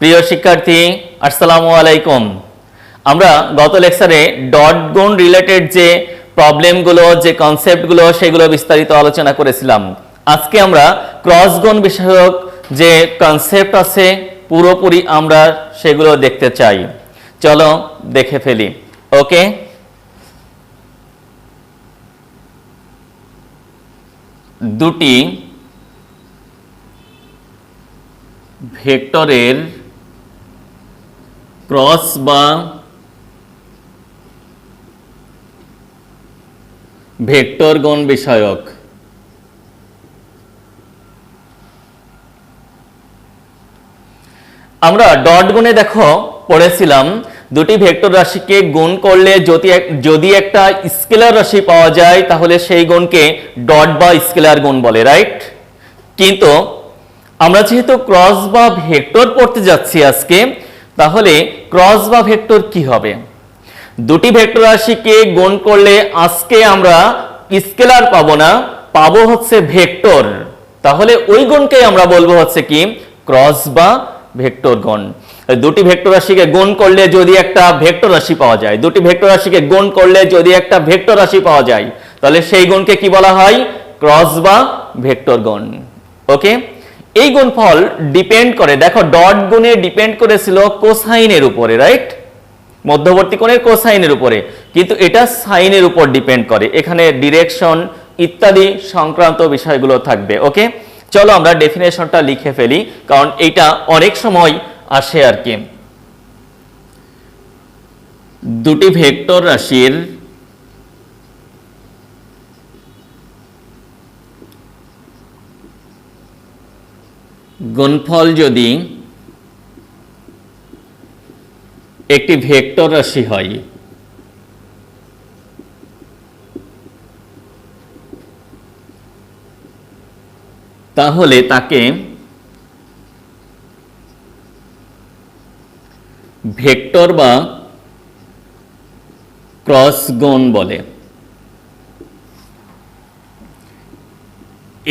প্রিয় শিক্ষার্থী, আসসালামু আলাইকুম। আমরা গত লেকচারে ডট গুণ রিলেটেড যে প্রবলেমগুলো, যে কনসেপ্টগুলো, সেগুলো বিস্তারিত আলোচনা করেছিলাম। আজকে আমরা ক্রস গুণ বিষয়ক যে কনসেপ্ট আছে পুরোপুরি আমরা সেগুলো দেখতে চাই। চলো দেখে ফেলি। ওকে, দুটি ভেক্টরের ক্রস বা ভেক্টর গুণ বিষয়ক আমরা ডট গুণে দেখো পড়েছিলাম দুটি ভেক্টর রাশিকে গুণ করলে যদি একটা স্কেলার রাশি পাওয়া যায় তাহলে সেই গুণকে ডট বা স্কেলার গুণ বলে, রাইট? কিন্তু আমরা যেহেতু ক্রস বা ভেক্টর পড়তে যাচ্ছি আজকে, তাহলে ক্রস বা ভেক্টর কি হবে? দুটি ভেক্টর রাশিকে গুণ করলে আজকে আমরা স্কেলার পাবো না, পাবো হচ্ছে ভেক্টর। তাহলে ওই গুণকে আমরা বলবো হচ্ছে কি ক্রস বা ভেক্টর গুণ। দুটি ভেক্টর রাশিকে গুণ করলে যদি একটা ভেক্টর রাশি পাওয়া যায়, দুটি ভেক্টর রাশিকে গুণ করলে যদি একটা ভেক্টর রাশি পাওয়া যায়, তাহলে সেই গুণকে কি বলা হয়? ক্রস বা ভেক্টর গুণ। ওকে, এই গুণফল ডিপেন্ড করে, দেখো ডট গুণে ডিপেন্ড করেছিল কোসাইনের উপরে, রাইট? মধ্যবর্তী কোণের কোসাইনের উপরে, কিন্তু এটা সাইনের উপর ডিপেন্ড করে। এখানে ডিরেকশন ইত্যাদি সংক্রান্ত বিষয়গুলো থাকবে। ওকে, চলো আমরা ডেফিনেশনটা লিখে ফেলি, কারণ এটা অনেক সময় আসে আর কি। দুটি ভেক্টর রাশির গুণফল যদি একটি ভেক্টর রাশি হয়, তাহলে তাকে ভেক্টর বা ক্রস গুণ বলে।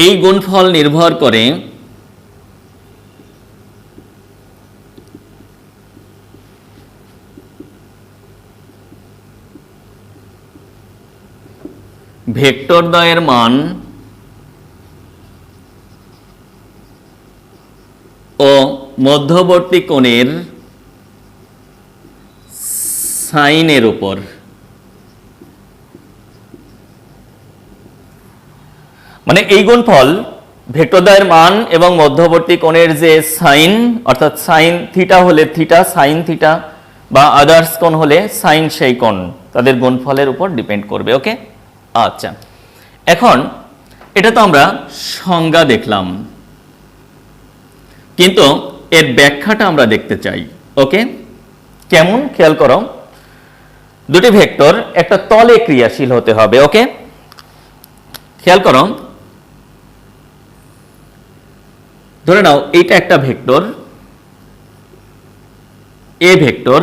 এই গুণফল নির্ভর করে ভেক্টর দ্বয়ের মান ও মধ্যবর্তী কোণের সাইনের উপর। মানে এই গুণফল ভেক্টর দ্বয়ের মান এবং মধ্যবর্তী কোণের যে সাইন, অর্থাৎ সাইন থিটা হলে থিটা, সাইন থিটা বা আদার্স কোণ হলে সাইন সেই কোণ, তাদের গুণফলের উপর ডিপেন্ড করবে। ওকে, আচ্ছা, এখন এটা তো আমরা সংজ্ঞা দেখলাম, কিন্তু এর ব্যাখ্যাটা আমরা দেখতে চাই। ওকে, কেমন? খেয়াল করো, দুটি ভেক্টর একটা তলে ক্রিয়াশীল হতে হবে। ওকে, খেয়াল করো, ধরে নাও এইটা একটা ভেক্টর এ ভেক্টর,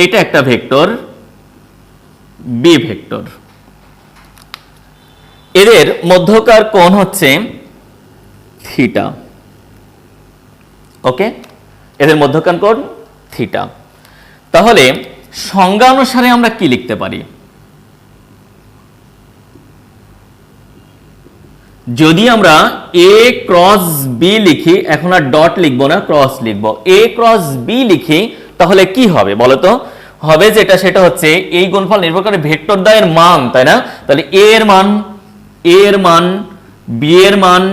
এটা একটা ভেক্টর বি ভেক্টর। এদের মধ্যকার কোণ হচ্ছে থিটা। ওকে, এদের মধ্যকার কোণ থিটা। তাহলে সংজ্ঞা অনুসারে আমরা কি লিখতে পারি? যদি আমরা এ ক্রস বি লিখি, এখন আর ডট লিখবো না, ক্রস লিখবো, এ ক্রস বি লিখি, তাহলে কি হবে বলতো? হবে যেটা, সেটা হচ্ছে এই গুণফল নির্ভর করে ভেক্টর দ্বয়ের মান, তাই না? তাহলে এ এর মান, এ এর মান, বি এর মান,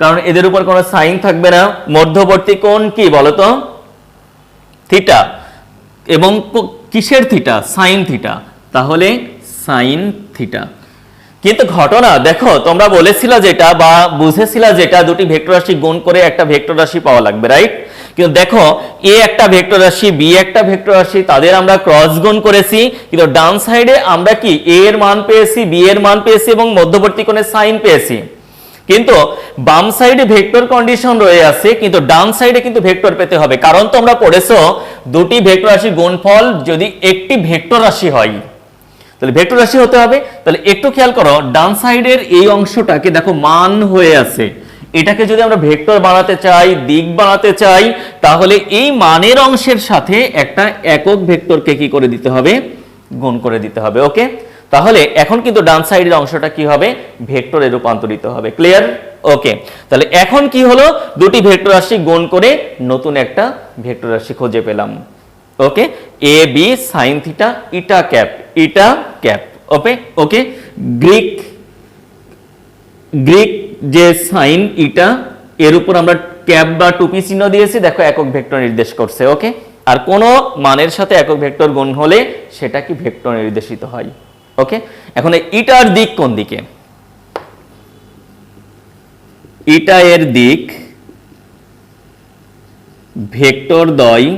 কারণ এদের উপর কোনো সাইন থাকবে না। মধ্যবর্তী কোণ কি বলতো? থিটা। এবং কিসের থিটা? Sine theta. তাহলে সাইন থিটা। কিন্তু ঘটনা দেখো, তোমরা বলেছিলা যেটা বা বুঝেছিলা যেটা, দুটি ভেক্টর রাশি গুণ করে একটা ভেক্টর রাশি পাওয়া লাগবে, রাইট? কিন্তু দেখো, এ একটা ভেক্টর রাশি, বি একটা ভেক্টর রাশি, তাদের আমরা ক্রস গুণ করেছি, কিন্তু ডান সাইডে আমরা কি এ এর মান পেয়েছি, বি এর মান পেয়েছি এবং মধ্যবর্তী কোণের সাইন পেয়েছি। কিন্তু বাম সাইডে ভেক্টর কন্ডিশন রয়ে আছে, কিন্তু ডান সাইডে কিন্তু ভেক্টর পেতে হবে। কারণ তোমরা পড়েছো দুটি ভেক্টর রাশির গুণফল যদি একটি ভেক্টর রাশি হয়, তাহলে ভেক্টর রাশি হতে হবে। তাহলে একটু খেয়াল করো, ডান সাইডের এই অংশটাকে দেখো মান হয়ে আছে, এটাকে যদি আমরা ভেক্টর বানাতে চাই, দিক বানাতে চাই, তাহলে এই মানের অংশের সাথে একটা একক ভেক্টরকে কি করে দিতে হবে, গুণ করে দিতে হবে। ওকে, তাহলে এখন কিন্তু ডান সাইডের অংশটা কি হবে, ভেক্টরে রূপান্তরিত হবে। ক্লিয়ার? ওকে, তাহলে এখন কি হলো, দুটি ভেক্টর রাশি গুণ করে নতুন একটা ভেক্টর রাশি খুঁজে পেলাম। ওকে, A B sine theta eta cap, eta cap. Okay okay, Greek যে সাইন ইটা, এর উপর আমরা ক্যাপ বা টুপি চিহ্ন দিয়েছি, দেখো একক ভেক্টর নির্দেশ করছে। ওকে, আর কোন মানের সাথে একক ভেক্টর গুণ হলে সেটা কি ভেক্টর নির্দেশিত হয়। ওকে, এখন ইটার দিক কোন দিকে, ইটা এর দিক ভেক্টর দ্বয়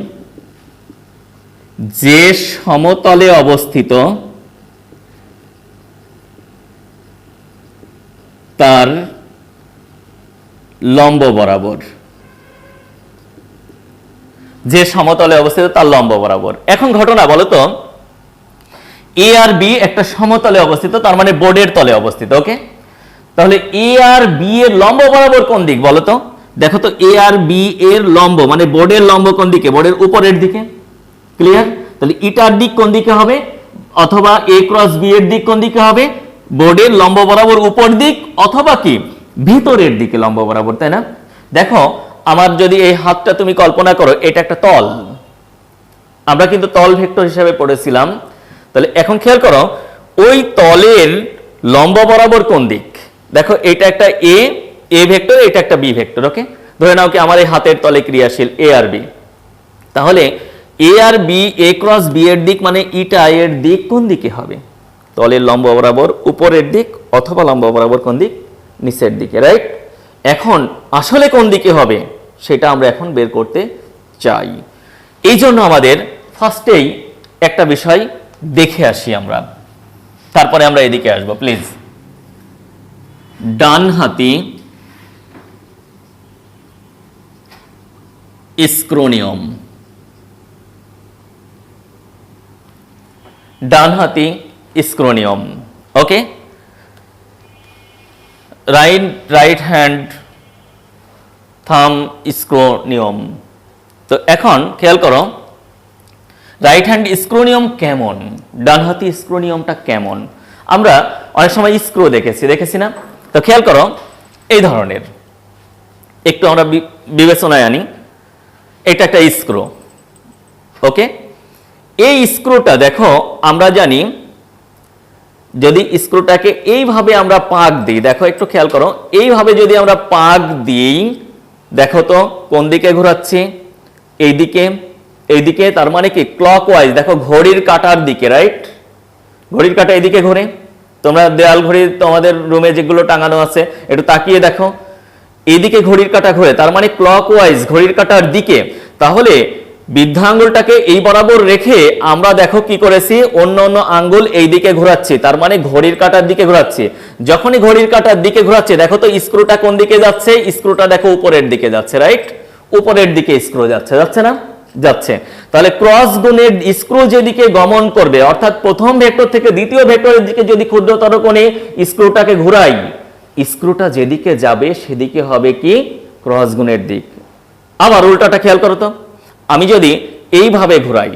যে সমতলে অবস্থিত তার লম্ব বরাবর, যে সমতলে অবস্থিত তার লম্ব বরাবর। এখন ঘটনা বলো তো, এ আর বি একটা সমতলে অবস্থিত, তার মানে বোর্ডের তলে অবস্থিত। ওকে, তাহলে এ আর বি এর লম্ব বরাবর কোন দিক বলো তো, দেখো তো এ আর বি এর লম্ব মানে বোর্ডের লম্ব কোন দিকে, বোর্ডের উপরের দিকে। ক্লিয়ার? তাহলে ইটার দিক কোন দিকে হবে, অথবা এ ক্রস বি এর দিক কোন দিকে হবে, বোর্ডের লম্ব বরাবর উপর দিক, অথবা কি ভিতরের দিকে লম্ব বরাবর, তাই না? দেখো আমার যদি এই হাতটা তুমি কল্পনা করো, এটা একটা তল, আমরা কিন্তু তল ভেক্টর হিসেবে পড়েছিলাম। তাহলে এখন খেয়াল করো, ওই তলের লম্ব বরাবর কোন দিক, দেখো এটা একটা এ ভেক্টর, এটা একটা বি ভেক্টর। ওকে, ধরে নাও কি আমার এই হাতের তলে ক্রিয়াশীল এ আর বি, তাহলে এ আর বি এ ক্রস বি এর দিক মানে ইটা এর দিক কোন দিকে হবে, তলের লম্ব বরাবর উপরের দিক, অথবা লম্ব বরাবর কোন দিক, নিচের দিকে। রাইট? এখন আসলে কোন দিকে হবে সেটা আমরা এখন বের করতে চাই। এই জন্য আমাদের ফার্স্টেই একটা বিষয় দেখে আসি আমরা, তারপরে আমরা এদিকে আসবো। প্লিজ, ডান হাতি স্ক্রোনিয়ম, ডানহাতি স্ক্রোনিয়ম। ওকে, রাইট হ্যান্ড থাম স্ক্রোনিয়ম। তো এখন খেয়াল করো, রাইট হ্যান্ড স্ক্রোনিয়ম কেমন, ডানহাতি স্ক্রোনিয়মটা কেমন। আমরা অনেক সময় স্ক্রো দেখেছি না? তো খেয়াল করো, এই ধরনের একটু আমরা বিবেচনায় আনি, এটা একটা স্ক্রো। ওকে, এই স্ক্রুটা দেখো, আমরা জানি যদি স্ক্রুটাকে এইভাবে আমরা পাক দিই, দেখো একটু খেয়াল করো, এইভাবে যদি আমরা পাক দিই, দেখো তো কোন দিকে ঘোরাচ্ছি, এইদিকে, তার মানে কি ক্লকওয়াইজ, দেখো ঘড়ির কাঁটার দিকে। রাইট? ঘড়ির কাঁটা এদিকে ঘোরে, তোমরা দেয়াল ঘড়ি তোমাদের রুমে যেগুলো টাঙানো আছে একটু তাকিয়ে দেখো, এইদিকে ঘড়ির কাঁটা ঘোরে, তার মানে ক্লকওয়াইজ ঘড়ির কাঁটার দিকে। তাহলে বৃদ্ধা আঙ্গুলটাকে এই বরাবর রেখে আমরা দেখো কি করেছি, অন্য আঙ্গুল এই দিকে ঘোরাচ্ছি, তার মানে ঘড়ির কাঁটার দিকে ঘোরাচ্ছি। যখনই ঘড়ির কাঁটার দিকে ঘোরাচ্ছে, দেখো তো স্ক্রুটা কোন দিকে যাচ্ছে, স্ক্রুটা দেখো উপরের দিকে যাচ্ছে। রাইট? উপরের দিকে স্ক্রু যাচ্ছে না? যাচ্ছে। তাহলে ক্রস গুণের স্ক্রু যেদিকে গমন করবে, অর্থাৎ প্রথম ভেক্টর থেকে দ্বিতীয় ভেক্টরের দিকে যদি ক্ষুদ্রতর কোণে স্ক্রুটাকে ঘুরাই, স্ক্রুটা যেদিকে যাবে সেদিকে হবে কি ক্রস গুণের দিক। আবার উল্টাটা খেয়াল করো তো, আমি যদি এইভাবে ঘুরাই,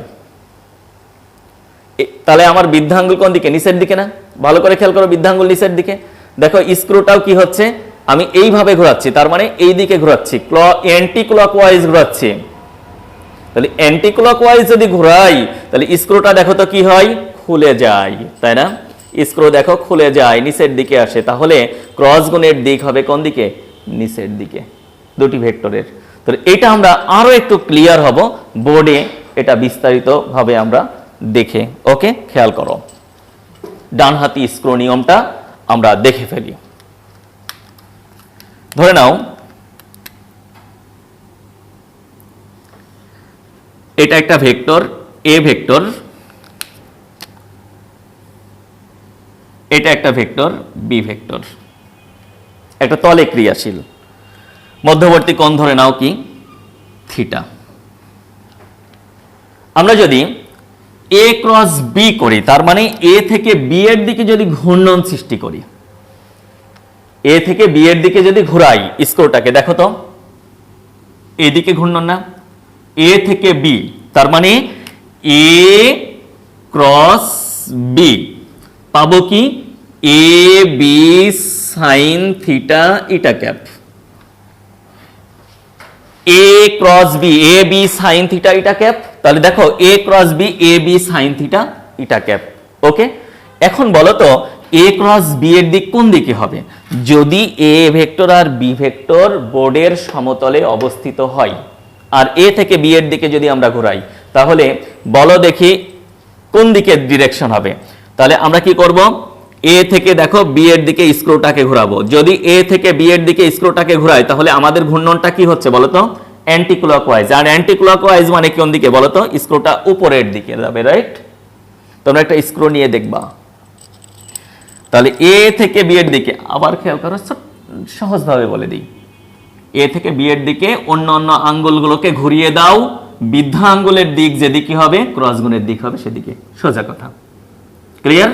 তাহলে আমার বৃদ্ধাঙ্গুল কোন দিকে, নিচের দিকে না? ভালো করে খেয়াল করো, বৃদ্ধাঙ্গুল নিচের দিকে। দেখো স্ক্রুটাও কি হচ্ছে, আমি এইভাবে ঘোরাচ্ছি, তার মানে এই দিকে ঘোরাচ্ছি, অ্যান্টি ক্লকওয়াইজ ঘোরাচ্ছি। তাহলে অ্যান্টি ক্লকওয়াইজ যদি ঘোরাই, তাহলে স্ক্রুটা দেখো তো কি হয়, খুলে যায়, তাই না? স্ক্রু দেখো খুলে যায়, নিচের দিকে আসে। তাহলে ক্রস গুণের দিক হবে কোন দিকে, নিচের দিকে, দুটি ভেক্টরের। তো এটা আমরা আরো একটু ক্লিয়ার হব বোর্ডে, এটা বিস্তারিত ভাবে আমরা দেখে। ওকে, খেয়াল করো, ডানহাতি স্ক্রোনিয়মটা আমরা দেখে ফেলি। ধরে নাও এটা একটা ভেক্টর এ ভেক্টর, এটা একটা ভেক্টর বি ভেক্টর, একটা তলে ক্রিয়াশীল, মধ্যবর্তী কোণ ধরে নাও কি থিটা। আমরা যদি এ ক্রস বি করি, তার মানে এ থেকে বি এর দিকে যদি ঘূর্ণন সৃষ্টি করি, এ থেকে বি এর দিকে যদি ঘুরাই স্ক্রুটাকে, দেখো তো এদিকে ঘূর্ণন না, এ থেকে বি, তার মানে এ ক্রস বি, পাবো কি A B sine theta eta cap, A cross B A B sine theta eta cap. তাহলে দেখো এ cross B A B sine theta eta cap. ওকে, এখন বলো তো এ ক্রস বি এর দিক কোন দিকে হবে? যদি এ ভেক্টর আর বি ভেক্টর বোর্ডের সমতলে অবস্থিত হয়, আর এ থেকে বি এর দিকে যদি আমরা ঘোরাই, তাহলে বলো দেখি কোন দিকে ডিরেকশন হবে? তাহলে আমরা কি করব, এ থেকে দেখো বি এর দিকে স্ক্রুটাকে ঘোরাবো। যদি এ থেকে বি এর দিকে স্ক্রুটাকে ঘোরাই, তাহলে আমাদের ঘূর্ণনটা কি হচ্ছে বলতো? Anti clockwise. আর অ্যান্টি ক্লকওয়াইজ মানে কোন দিকে বলতো? স্ক্রুটা উপরের দিকে যাবে, রাইট? তোমরা একটা স্ক্রু নিয়ে দেখবা। তাহলে এ থেকে বি এর দিকে, আবার খেয়াল করো, সহজভাবে বলে দিই, এ থেকে বি এর দিকে অন্য অন্য আঙ্গুলগুলোকে ঘুরিয়ে দাও, বৃদ্ধা আঙ্গুলের দিক যেদিকে হবে ক্রস গুণের দিক হবে সেদিকে, সোজা কথা। ক্লিয়ার?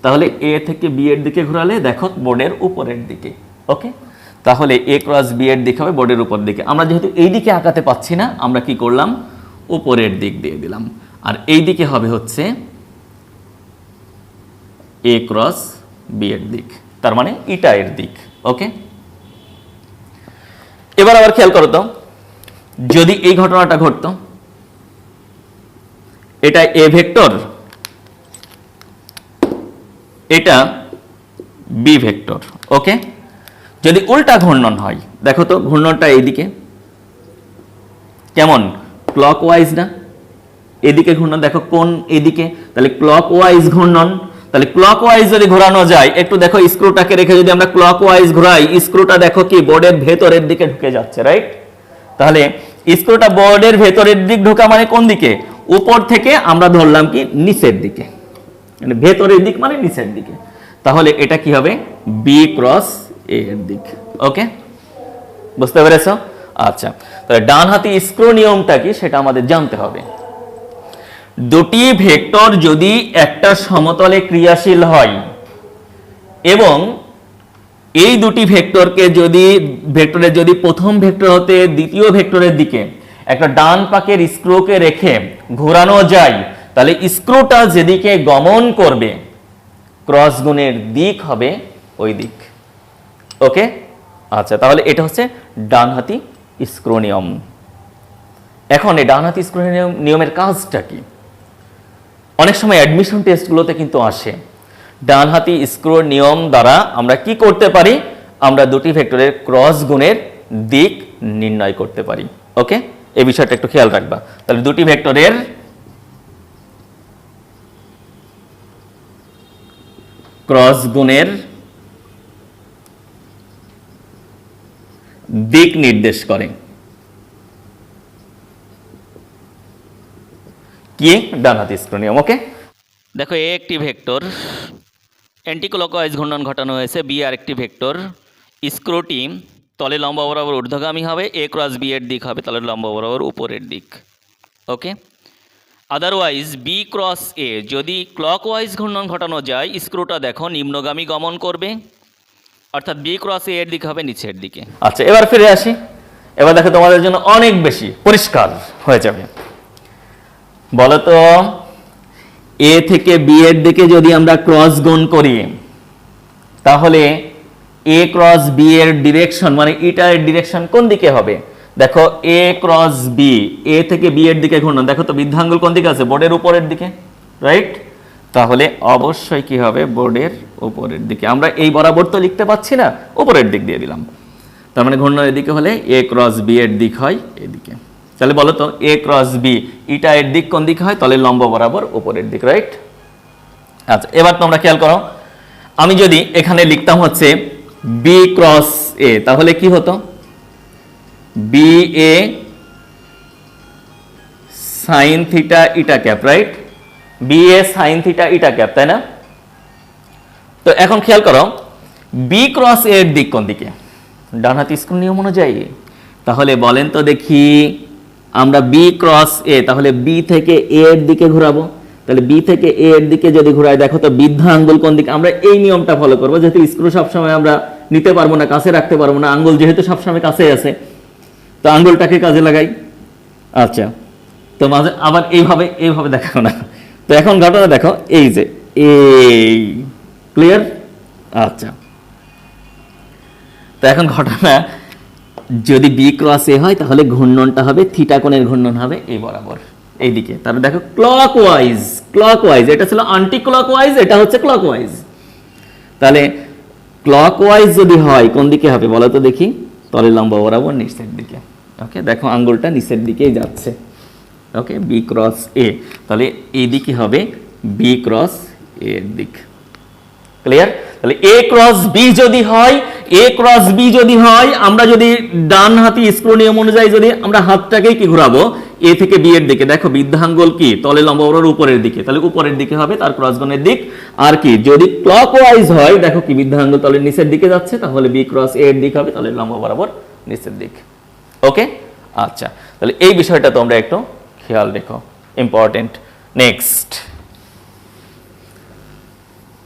তাহলে এ থেকে বি এর দিকে ঘোরালে দেখো বোর্ডের উপরের দিকে। ওকে, তাহলে এ ক্রস বি এর দিক হবে বোর্ডের উপর দিকে। আমরা যেহেতু এই দিকে আঁকাতে পাচ্ছি না, আমরা কি করলাম, উপরের দিক দিয়ে দিলাম। আর এই দিকে হবে হচ্ছে এ ক্রস বি এর দিক, তার মানে ইটা এর দিক। ওকে, এবার আবার খেয়াল করো তো, যদি এই ঘটনাটা ঘটতো, এটা এ ভেক্টর, এটা বি ভেক্টর। ওকে, যদি উল্টা ঘূর্ণন হয়, দেখো তো ঘূর্ণনটা এইদিকে কেমন, ক্লকওয়াইজ না? এদিকে ঘূর্ণন দেখো কোন এদিকে, তাহলে ক্লকওয়াইজ ঘূর্ণন। তাহলে ক্লকওয়াইজ যদি ঘোরানো যায়, একটু দেখো স্ক্রুটাকে রেখে যদি আমরা ক্লকওয়াইজ ঘোরাই, স্ক্রুটা দেখো কি বোর্ডের ভেতরের দিকে ঢুকে যাচ্ছে, রাইট? তাহলে স্ক্রুটা বোর্ডের ভেতরের দিক ঢোকা মানে কোন দিকে? উপর থেকে আমরা ধরলাম কি নিচের দিকে, মানে ভেতরের দিক মানে নিচের দিকে। তাহলে এটা কি হবে? বি ক্রস এ এর দিক। ওকে, বুঝতে পেরেছো? আচ্ছা, তাহলে ডান হাতি স্ক্রু নিয়মটা কি সেটা আমাদের জানতে হবে। দুটি ভেক্টর যদি একটা সমতলে ক্রিয়াশীল হয় এবং এই দুটি ভেক্টরকে যদি ভেক্টরের যদি প্রথম ভেক্টর হতে দ্বিতীয় ভেক্টরের দিকে একটা ডান পাকের স্ক্রুকে রেখে ঘোরানো যায়, তাহলে স্ক্রুটা যেদিকে গমন করবে ক্রস গুণের দিক হবে ওই দিক। ওকে, আচ্ছা, তাহলে এটা হচ্ছে ডানহাতি স্ক্রু নিয়ম। এখন এই ডানহাতি স্ক্রু নিয়মের কাজটা কি? অনেক সময় অ্যাডমিশন টেস্টগুলোতে কিন্তু আসে, ডানহাতি স্ক্রু নিয়ম দ্বারা আমরা কি করতে পারি? আমরা দুটি ভেক্টরের ক্রস গুণের দিক নির্ণয় করতে পারি। ওকে, এই বিষয়টা একটু খেয়াল রাখবা। তাহলে দুটি ভেক্টরের ক্রস গুণের দিক নির্দেশ করে কি? ডানহাতি স্ক্রু নিয়ম। ওকে, দেখো এ একটি ভেক্টর, অ্যান্টিক্লকওয়াইজ ঘূর্ণন ঘটানো হয়েছে, বি আর একটি ভেক্টর, স্ক্রুটি তলে লম্ব বরাবর ঊর্ধ্বগামী হবে, এ ক্রস বি এর দিক হবে তলে লম্ব বরাবর উপরের দিক। ওকে, আদারওয়াইজ বি ক্রস এ যদি ক্লকওয়াইজ ঘূর্ণন ঘটানো যায়, স্ক্রুটা দেখো নিম্নগামী গমন করবে, অর্থাৎ বি ক্রস এ এর দিক হবে নিচের দিকে। আচ্ছা, এবার ফিরে আসি। এবার দেখো তোমাদের জন্য অনেক বেশি পরিষ্কার হয়ে যাবে। বলতো এ থেকে বি এর দিকে যদি আমরা ক্রস গুণ করি, তাহলে এ ক্রস বি এর ডিরেকশন মানে ইটার ডিরেকশন কোন দিকে হবে? দেখো এ ক্রস বি, এ থেকে বি এর দিকে ঘূর্ণন, দেখো তো বৃদ্ধাঙ্গুল কোন দিকে আছে? বোর্ডের উপরের দিকে, রাইট? তাহলে অবশ্যই কি হবে? বোর্ডের উপরের দিকে। আমরা এই বরাবর তো লিখতে পাচ্ছি না, উপরের দিক দিয়ে দিলাম। তার মানে ঘূর্ণন এদিকে হলে এ ক্রস বি এর দিক হয় এদিকে। তাহলে বলো তো এ ক্রস বি ইটা এর দিক কোন দিকে হয়? তাহলে লম্ব বরাবর উপরের দিক, রাইট? আচ্ছা, এবার তোমরা খেয়াল করো, আমি যদি এখানে লিখতাম হচ্ছে বি ক্রস এ, তাহলে কি হতো? B A sine theta eta cap, right? B A sine theta eta cap, তাই না? তো এখন খেয়াল করো বি ক্রস এ এর দিক কোন দিকে? ডানহাতি স্ক্রু নিয়ম অনুযায়ী। তাহলে বলেন তো দেখি, আমরা বি ক্রস এ, তাহলে বি থেকে এ এর দিকে ঘোরাবো, তাহলে বি থেকে এ এর দিকে যদি ঘোরায়, দেখো তো বৃদ্ধা আঙ্গুল কোন দিকে, আমরা এই নিয়মটা ফলো করবো, যেহেতু স্ক্রু সবসময় আমরা নিতে পারবো না, কাছে রাখতে পারবো না, আঙ্গুল যেহেতু সবসময় কাছে আছে, তো আঙ্গুলটাকে কাজে লাগাই। আচ্ছা, তো মাঝে আবার এইভাবে দেখাও না। তো এখন ঘটনা দেখো, এই যে এই ক্লিয়ার। আচ্ছা, তো এখন ঘটনা, যদি বি ক্রস এ হয় তাহলে ঘূর্ণনটা হবে থিটা কোণের ঘূর্ণন হবে এই বরাবর এইদিকে। তাহলে দেখো ক্লকওয়াইজ, এটা ছিল আন্টি ক্লকওয়াইজ, এটা হচ্ছে ক্লকওয়াইজ। তাহলে ক্লকওয়াইজ যদি হয় কোন দিকে হবে বলো তো দেখি? তলের লম্বা বরাবর নিচের দিকে। ওকে, দেখো আঙ্গুলটা নিচের দিকেই যাচ্ছে। ওকে, বি ক্রস এ, তাহলে এই দিকে হবে বি ক্রস এ এর দিক। ক্লিয়ার? তাহলে এ ক্রস বি যদি হয়, আমরা যদি ডান হাতি স্ক্রু নিয়ম অনুযায়ী যদি আমরা হাতটাকেই কি ঘোরাবো এ থেকে বি এর দিকে, দেখো বৃদ্ধাঙ্গুল কি তলে লম্বা বরাবর উপরের দিকে, তাহলে উপরের দিকে হবে তার ক্রসগণের দিক। আর কি যদি ক্লকওয়াইজ হয়, দেখো কি বৃদ্ধাঙ্গুল তলের নিচের দিকে যাচ্ছে, তাহলে বি ক্রস এ এর দিক হবে তলে লম্বা বরাবর নিচের দিক। ওকে, আচ্ছা, তাহলে এই বিষয়টা তোমরা একটু খেয়াল রেখো, ইম্পর্টেন্ট। নেক্সট,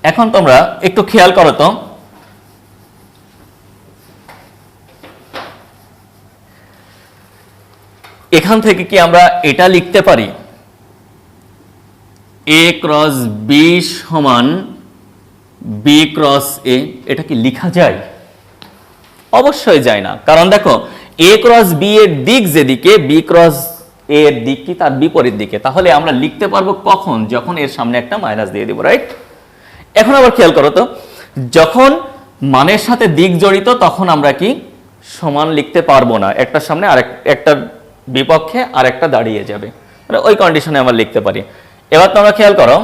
এখন তোমরা একটু খেয়াল করো তো, এখান থেকে কি আমরা এটা লিখতে পারি এ ক্রস বি সমান বি ক্রস এ? এটা কি লেখা যায়? অবশ্যই যায় না, কারণ দেখো এ ক্রস বি এর দিক যেদিকে, বি ক্রস এ এর দিক কি তার বিপরীত দিকে। তাহলে আমরা লিখতে পারবো কখন? যখন এর সামনে একটা মাইনাস দিয়ে দিব, রাইট? এখন আবার খেয়াল করো তো, যখন মানের সাথে দিক জড়িত তখন আমরা কি সমান লিখতে পারবো না, একটার সামনে আর একটার বিপক্ষে আর একটা দাঁড়িয়ে যাবে, ওই কন্ডিশনে আমরা লিখতে পারি। এবার তোমরা খেয়াল করো,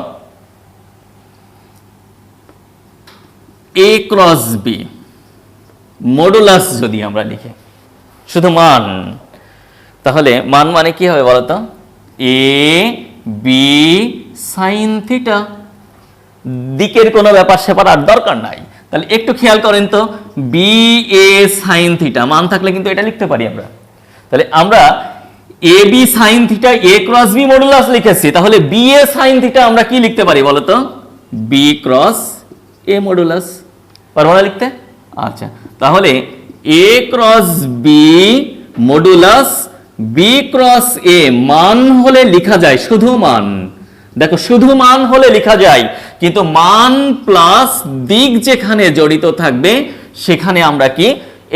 এ ক্রস বি মডুলাস যদি আমরা লিখি শুধু মান, তাহলে মান মানে কি হবে বলতো? A B sine theta. দিকের কোনো ব্যাপার সেপার আর দরকার নাই। তাহলে একটু খেয়াল করেন তো, বি এ সাইন থিটা মান থাকলে কিন্তু এটা লিখতে পারি আমরা। তাহলে আমরা A B sine theta A cross b modulus লিখেছি, তাহলে বি এ সাইন থিটা আমরা কি লিখতে পারি বলতো? B cross a modulus. পারবো না লিখতে? আচ্ছা, তাহলে a cross b modulus b cross a মান হলে লেখা যায়, শুধু মান। দেখো শুধু মান হলে লেখা যায়, কিন্তু মান প্লাস দিক যেখানে জড়িত থাকবে সেখানে আমরা কি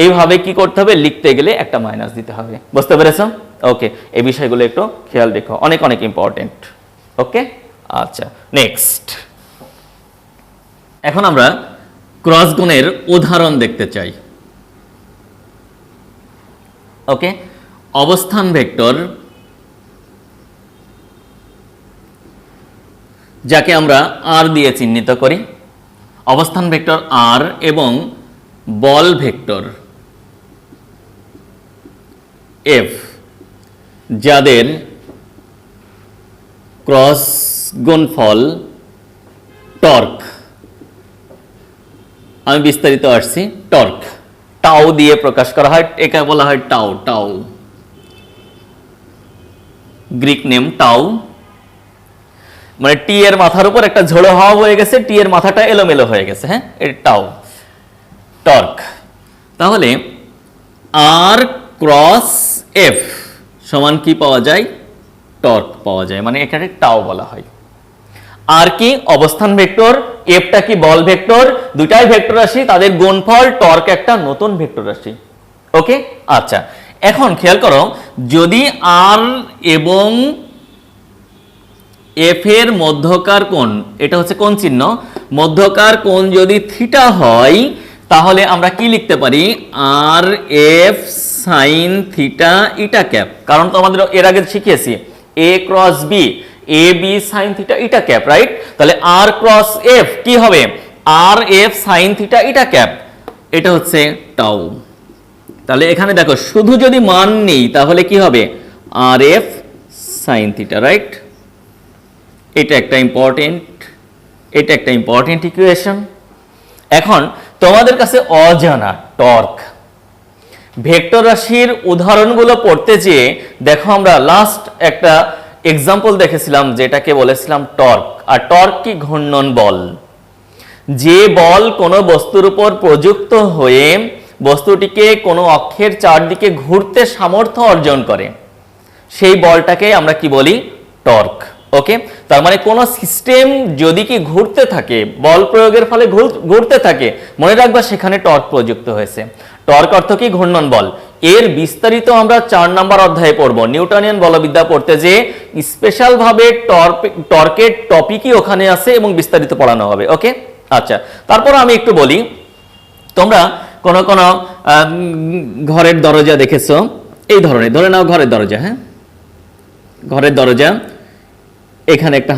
এইভাবে কি করতে হবে? লিখতে গেলে একটা মাইনাস দিতে হবে। বুঝতে পেরেছো? ওকে, এই বিষয়গুলো একটু খেয়াল রেখো, অনেক অনেক ইম্পর্টেন্ট। ওকে, আচ্ছা, নেক্সট, এখন আমরা ক্রস গুণের উদাহরণ দেখতে চাই। ওকে, অবস্থান ভেক্টর যাকে আমরা আর দিয়ে চিহ্নিত করি, অবস্থান ভেক্টর আর এবং বল ভেক্টর এফ, যাদের ক্রস গুণফল টর্ক, আমি বিস্তারিত আসছি, টর্ক টাউ দিয়ে প্রকাশ করা হয়, একে বলা হয় tau. Tau Greek name tau, মানে টি এর মাথার উপর একটা ঝোড়ো হাওয়া হয়ে গেছে, টি এর মাথাটা এলোমেলো হয়ে গেছে, হ্যাঁ, এটা টাউ, টর্ক। তাহলে আর ক্রস এফ সমান কি পাওয়া যায়? টর্ক পাওয়া যায়, মানে এখানে টাউ বলা হয়। আর কি অবস্থান ভেক্টর, এফটা কি বল ভেক্টর, দুটাই ভেক্টর রাশি, তাদের গুণফল টর্ক একটা নতুন ভেক্টর রাশি। ওকে, আচ্ছা, এখন খেয়াল করো, যদি আর এবং এফ এর মধ্যকার কোণ, এটা হচ্ছে কোণ চিহ্ন, মধ্যকার কোণ যদি থিটা হয়, তাহলে আমরা কি লিখতে পারি? আর এফ সাইন থিটা ইটা ক্যাপ। কারণ তো আমাদের এর আগে শিখিয়েছি এ cross B, A B sine theta eta cap, right? তাহলে আর ক্রস এফ কি হবে? আর এফ সাইন থিটা ইটা ক্যাপ, এটা হচ্ছে টাউ। তাহলে এখানে দেখো শুধু যদি মান নেই তাহলে কি হবে? আর এফ সাইন থিটা, রাইট? এটা একটা ইম্পর্টেন্ট ইকুয়েশন। এখন তোমাদের কাছে অজানা টর্ক, ভেক্টর রাশির উদাহরণগুলো পড়তে যেয়ে দেখো আমরা লাস্ট একটা এক্সাম্পল দেখেছিলাম যেটাকে বলেছিলাম টর্ক। আর টর্ক কি? ঘূর্ণন বল। যে বল কোনো বস্তুর উপর প্রযুক্ত হয়ে বস্তুটিকে কোনো অক্ষের চারদিকে ঘুরতে সামর্থ্য অর্জন করে, সেই বলটাকে আমরা কি বলি? টর্ক। ওকে, তার মানে কোনো সিস্টেম যদি কি ঘুরতে থাকে, বল প্রয়োগের ফলে ঘুরতে থাকে, মনে রাখবা সেখানে টর্ক প্রযুক্ত হয়েছে। টর্ক অর্থ কি? ঘূর্ণন বল। এর বিস্তারিত আমরা 4 নম্বর অধ্যায়ে পড়ব। নিউটনিয়ান বলবিদ্যা পড়তে যে স্পেশাল ভাবে টর্কের টপিকই ওখানে আছে এবং বিস্তারিত পড়ানো হবে। ওকে, আচ্ছা, তারপর আমি একটু বলি, তোমরা কোন কোন ঘরের দরজা দেখেছো এই ধরনের, ধরে নাও ঘরের দরজা, হ্যাঁ, ঘরের দরজা, এখানে একটা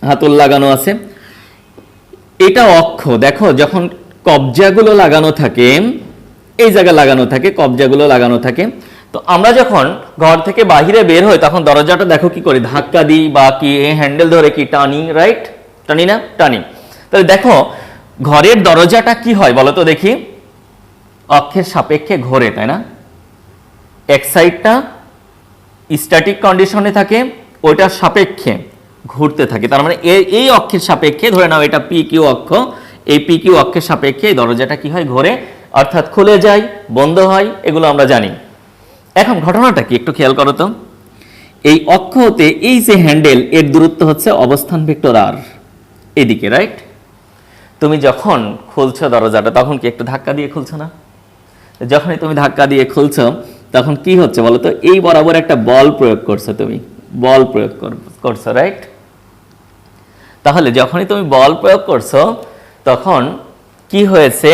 হাতল লাগানো আছে, এটা অক্ষ। দেখো যখন কবজাগুলো লাগানো থাকে, এই জায়গায় লাগানো থাকে, কবজাগুলো লাগানো থাকে, তো আমরা যখন ঘর থেকে বাহিরে বের হই তখন দরজাটা দেখো কি করি? ধাক্কা দিই বা কি হ্যান্ডেল ধরে কি টানি, রাইট? টানি না? টানি। তাহলে দেখো ঘরের দরজাটা কি হয় বলো তো দেখি? অক্ষের সাপেক্ষে ঘোরে, তাই না? এক সাইডটা স্ট্যাটিক কন্ডিশনে থাকে, ওইটার সাপেক্ষে ঘুরতে থাকে। তার মানে এই অক্ষের সাপেক্ষে, ধরে নাও এটা পি কিউ অক্ষ, এই পি কিউ অক্ষের সাপেক্ষে এই দরজাটা কি হয়? ঘোরে, অর্থাৎ খুলে যায়, বন্ধ হয়, এগুলো আমরা জানি। এখন ঘটনাটা কি একটু খেয়াল করো তো। এই অক্ষ হতে এই যে হ্যান্ডেল, এর দূরত্ব হচ্ছে অবস্থান ভেক্টর আর, এদিকে, রাইট? তুমি যখন খুলছো দরজাটা তখন কি একটু ধাক্কা দিয়ে খুলছো না? যখনই তুমি ধাক্কা দিয়ে খুলছো তখন কি হচ্ছে বলো তো? এই বরাবর একটা বল প্রয়োগ করছো, তুমি বল প্রয়োগ করছো, রাইট? তাহলে যখনই তুমি বল প্রয়োগ করছো তখন কি হয়েছে?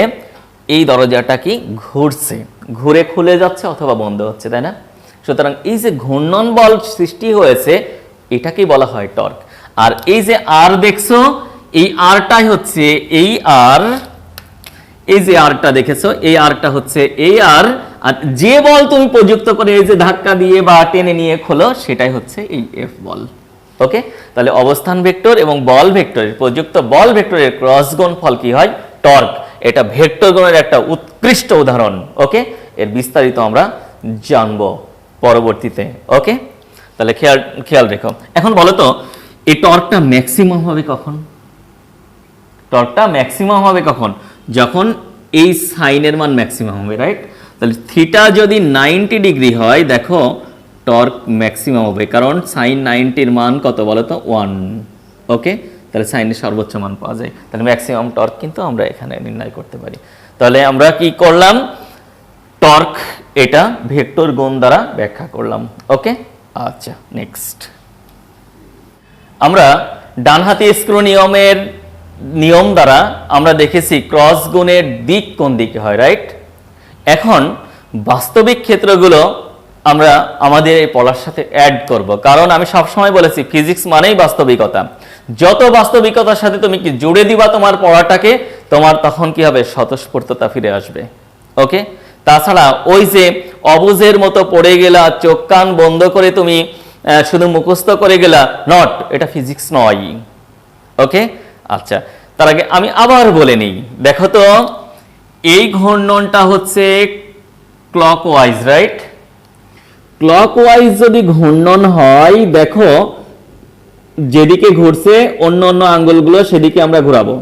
এই দরজাটা কি ঘুরছে, ঘুরে খুলে যাচ্ছে অথবা বন্ধ হচ্ছে, তাই না? সুতরাং এই যে ঘূর্ণন বল সৃষ্টি হয়েছে এটাকেই বলা হয় টর্ক। আর এই যে আর দেখছো, এই আরটাই হচ্ছে এই আর, এই যে আরটা দেখেছো, এই আরটা হচ্ছে এই আর, আর যে বল তুমি প্রযুক্ত করে এই যে ধাক্কা দিয়ে বা টেনে নিয়ে খোলো সেটাই হচ্ছে এই এফ বল। ওকে, তাহলে অবস্থান ভেক্টর এবং বল ভেক্টরের প্রযুক্ত বল ভেক্টরের ক্রস গুণফল কি হয়? টর্ক। এটা ভেক্টর গুণের একটা উৎকৃষ্ট উদাহরণ। ওকে, এর বিস্তারিত আমরা জানবো পরবর্তীতে। ওকে, তাহলে খেয়াল রেখো। এখন বলো তো এই টর্কটা ম্যাক্সিমাম হবে কখন? টর্কটা ম্যাক্সিমাম হবে কখন? যখন এই সাইনের মান ম্যাক্সিমাম হবে, রাইট? তাহলে থিটা যদি 90 ডিগ্রি হয়, দেখো টর্ক ম্যাক্সিমাম হবে, কারণ সাইন 90-র মান কত বলো তো? 1। ওকে, তাহলে সাইনের সর্বোচ্চ মান পাওয়া যায়, তাহলে ম্যাক্সিমাম টর্ক কিন্তু আমরা এখানে নির্ণয় করতে পারি। তাহলে আমরা কি করলাম? টর্ক এটা ভেক্টর গুণ দ্বারা ব্যাখ্যা করলাম। ওকে, আচ্ছা, নেক্সট আমরা ডানহাতি স্ক্রু নিয়মের নিয়ম দ্বারা আমরা দেখেছি ক্রস গুণের দিক কোন দিকে হয়, রাইট? এখন বাস্তবিক ক্ষেত্রগুলো আমরা আমাদের এই পড়ার সাথে অ্যাড করব, কারণ আমি সবসময় বলেছি ফিজিক্স মানেই বাস্তবিকতা। যত বাস্তবিকতার সাথে তুমি কি জুড়ে দিবা তোমার পড়াটাকে, তোমার তখন কি হবে? স্বতঃস্ফূর্ততা ফিরে আসবে। ওকে, তাছাড়া ওই যে অবুঝের মতো পড়ে গেলা, চোখ কান বন্ধ করে তুমি শুধু মুখস্থ করে গেলা, নট, এটা ফিজিক্স নয়। ওকে, আচ্ছা, তার আগে আমি আবার বলে নিই, দেখো তো এই ঘূর্ণনটা হচ্ছে ক্লকওয়াইজ, রাইট? ক্লকওয়াইজ যদি ঘূর্ণন হয়, দেখো যেদিকে ঘুরছে অন্য অন্য আঙ্গুলগুলো সেদিকে আমরা ঘোরাবো,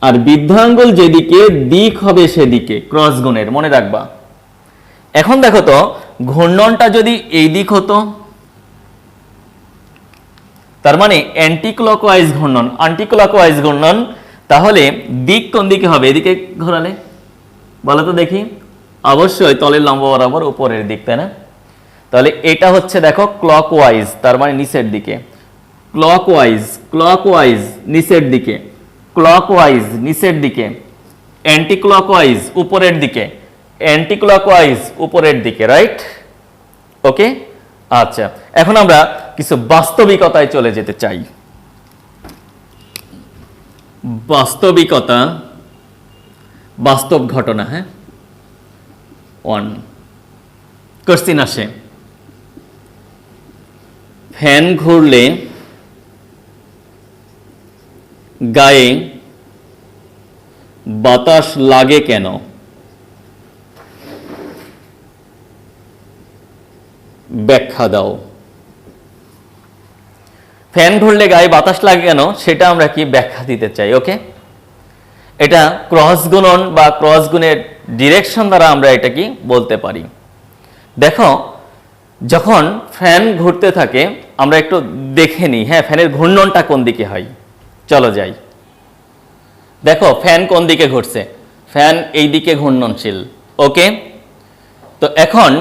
আর বৃদ্ধাঙ্গুল যেদিকে দিক হবে সেদিকে, ক্রস গুণের, মনে রাখবা। এখন দেখো তো ঘূর্ণনটা যদি এই দিক হতো, তার মানে অ্যান্টি ক্লকওয়াইজ ঘূর্ণন, তাহলে দিক কোন দিকে হবে? এদিকে ঘোরালে বলো তো দেখি। অবশ্যই তলের লম্ব বরাবর উপরের দিক, তাই না? তাহলে এটা হচ্ছে দেখো ক্লকওয়াইজ, তার মানে নিচের দিকে। ক্লকওয়াইজ নিচের দিকে, ক্লকওয়াইজ নিচের দিকে, অ্যান্টি ক্লকওয়াইজ উপরের দিকে, অ্যান্টি ক্লকওয়াইজ উপরের দিকে, রাইট? ওকে, আচ্ছা, এখন আমরা কিছু বাস্তবিকতায় চলে যেতে চাই। বাস্তবিকতা, বাস্তব ঘটনা। হ্যাঁ, 1 কোশ্চেন আসে, ফ্যান ঘুরলে গায়ে বাতাস লাগে কেন? ব্যাখ্যা দাও। ফ্যান ঘুরলে গায়ে বাতাস লাগে কেন সেটা আমরা কি ব্যাখ্যা দিতে চাই। ওকে, এটা ক্রস গুণন বা ক্রস গুণের ডিরেকশন দ্বারা আমরা এটা কি বলতে পারি। দেখো, যখন ফ্যান ঘুরতে থাকে আমরা একটু দেখে নিই, হ্যাঁ ফ্যানের ঘূর্ণনটা কোন দিকে হয়। চলো যাই, দেখো ফ্যান কোন দিকে ঘুরছে, ফ্যান এই দিকে ঘূর্ণনশীল। ওকে, তো এখন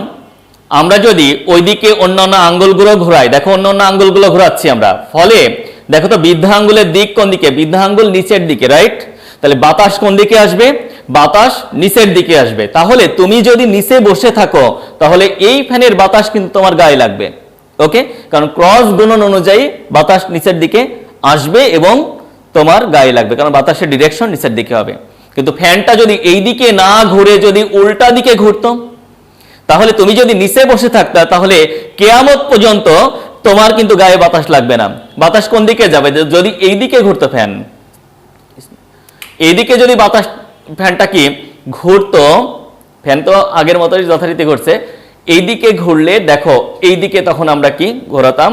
আমরা যদি ওইদিকে অন্যান্য আঙ্গুলগুলো ঘোরাই, দেখো অন্যান্য আঙ্গুলগুলো ঘোরাচ্ছি আমরা, ফলে দেখো তো বৃদ্ধা আঙ্গুলের দিক কোন দিকে, বৃদ্ধা আঙ্গুল নিচের দিকে, রাইট। তাহলে বাতাস কোন দিকে আসবে, বাতাস নিচের দিকে আসবে। তাহলে তুমি যদি নিচে বসে থাকো তাহলে এই ফ্যানের বাতাস কিন্তু তোমার গায়ে লাগবে। ওকে, কারণ ক্রস গুণন অনুযায়ী বাতাস নিচের দিকে আসবে এবং তোমার গায়ে লাগবে, কারণ বাতাসের ডিরেকশন নিচের দিকে হবে। কিন্তু ফ্যানটা যদি এই দিকে না ঘুরে যদি উল্টা দিকে ঘুরতো, তাহলে তুমি যদি নিচে বসে থাকতা তাহলে কিয়ামত পর্যন্ত তোমার কিন্তু গায়ে বাতাস লাগবে না। বাতাস কোন দিকে যাবে, যদি এই দিকে ঘুরতো ফ্যান, এইদিকে যদি বাতাস ফ্যানটা কি ঘুরতো, ফ্যান তো আগের মতোই যথারীতি ঘুরছে, এইদিকে ঘুরলে দেখো এইদিকে তখন আমরা কি ঘোরাতাম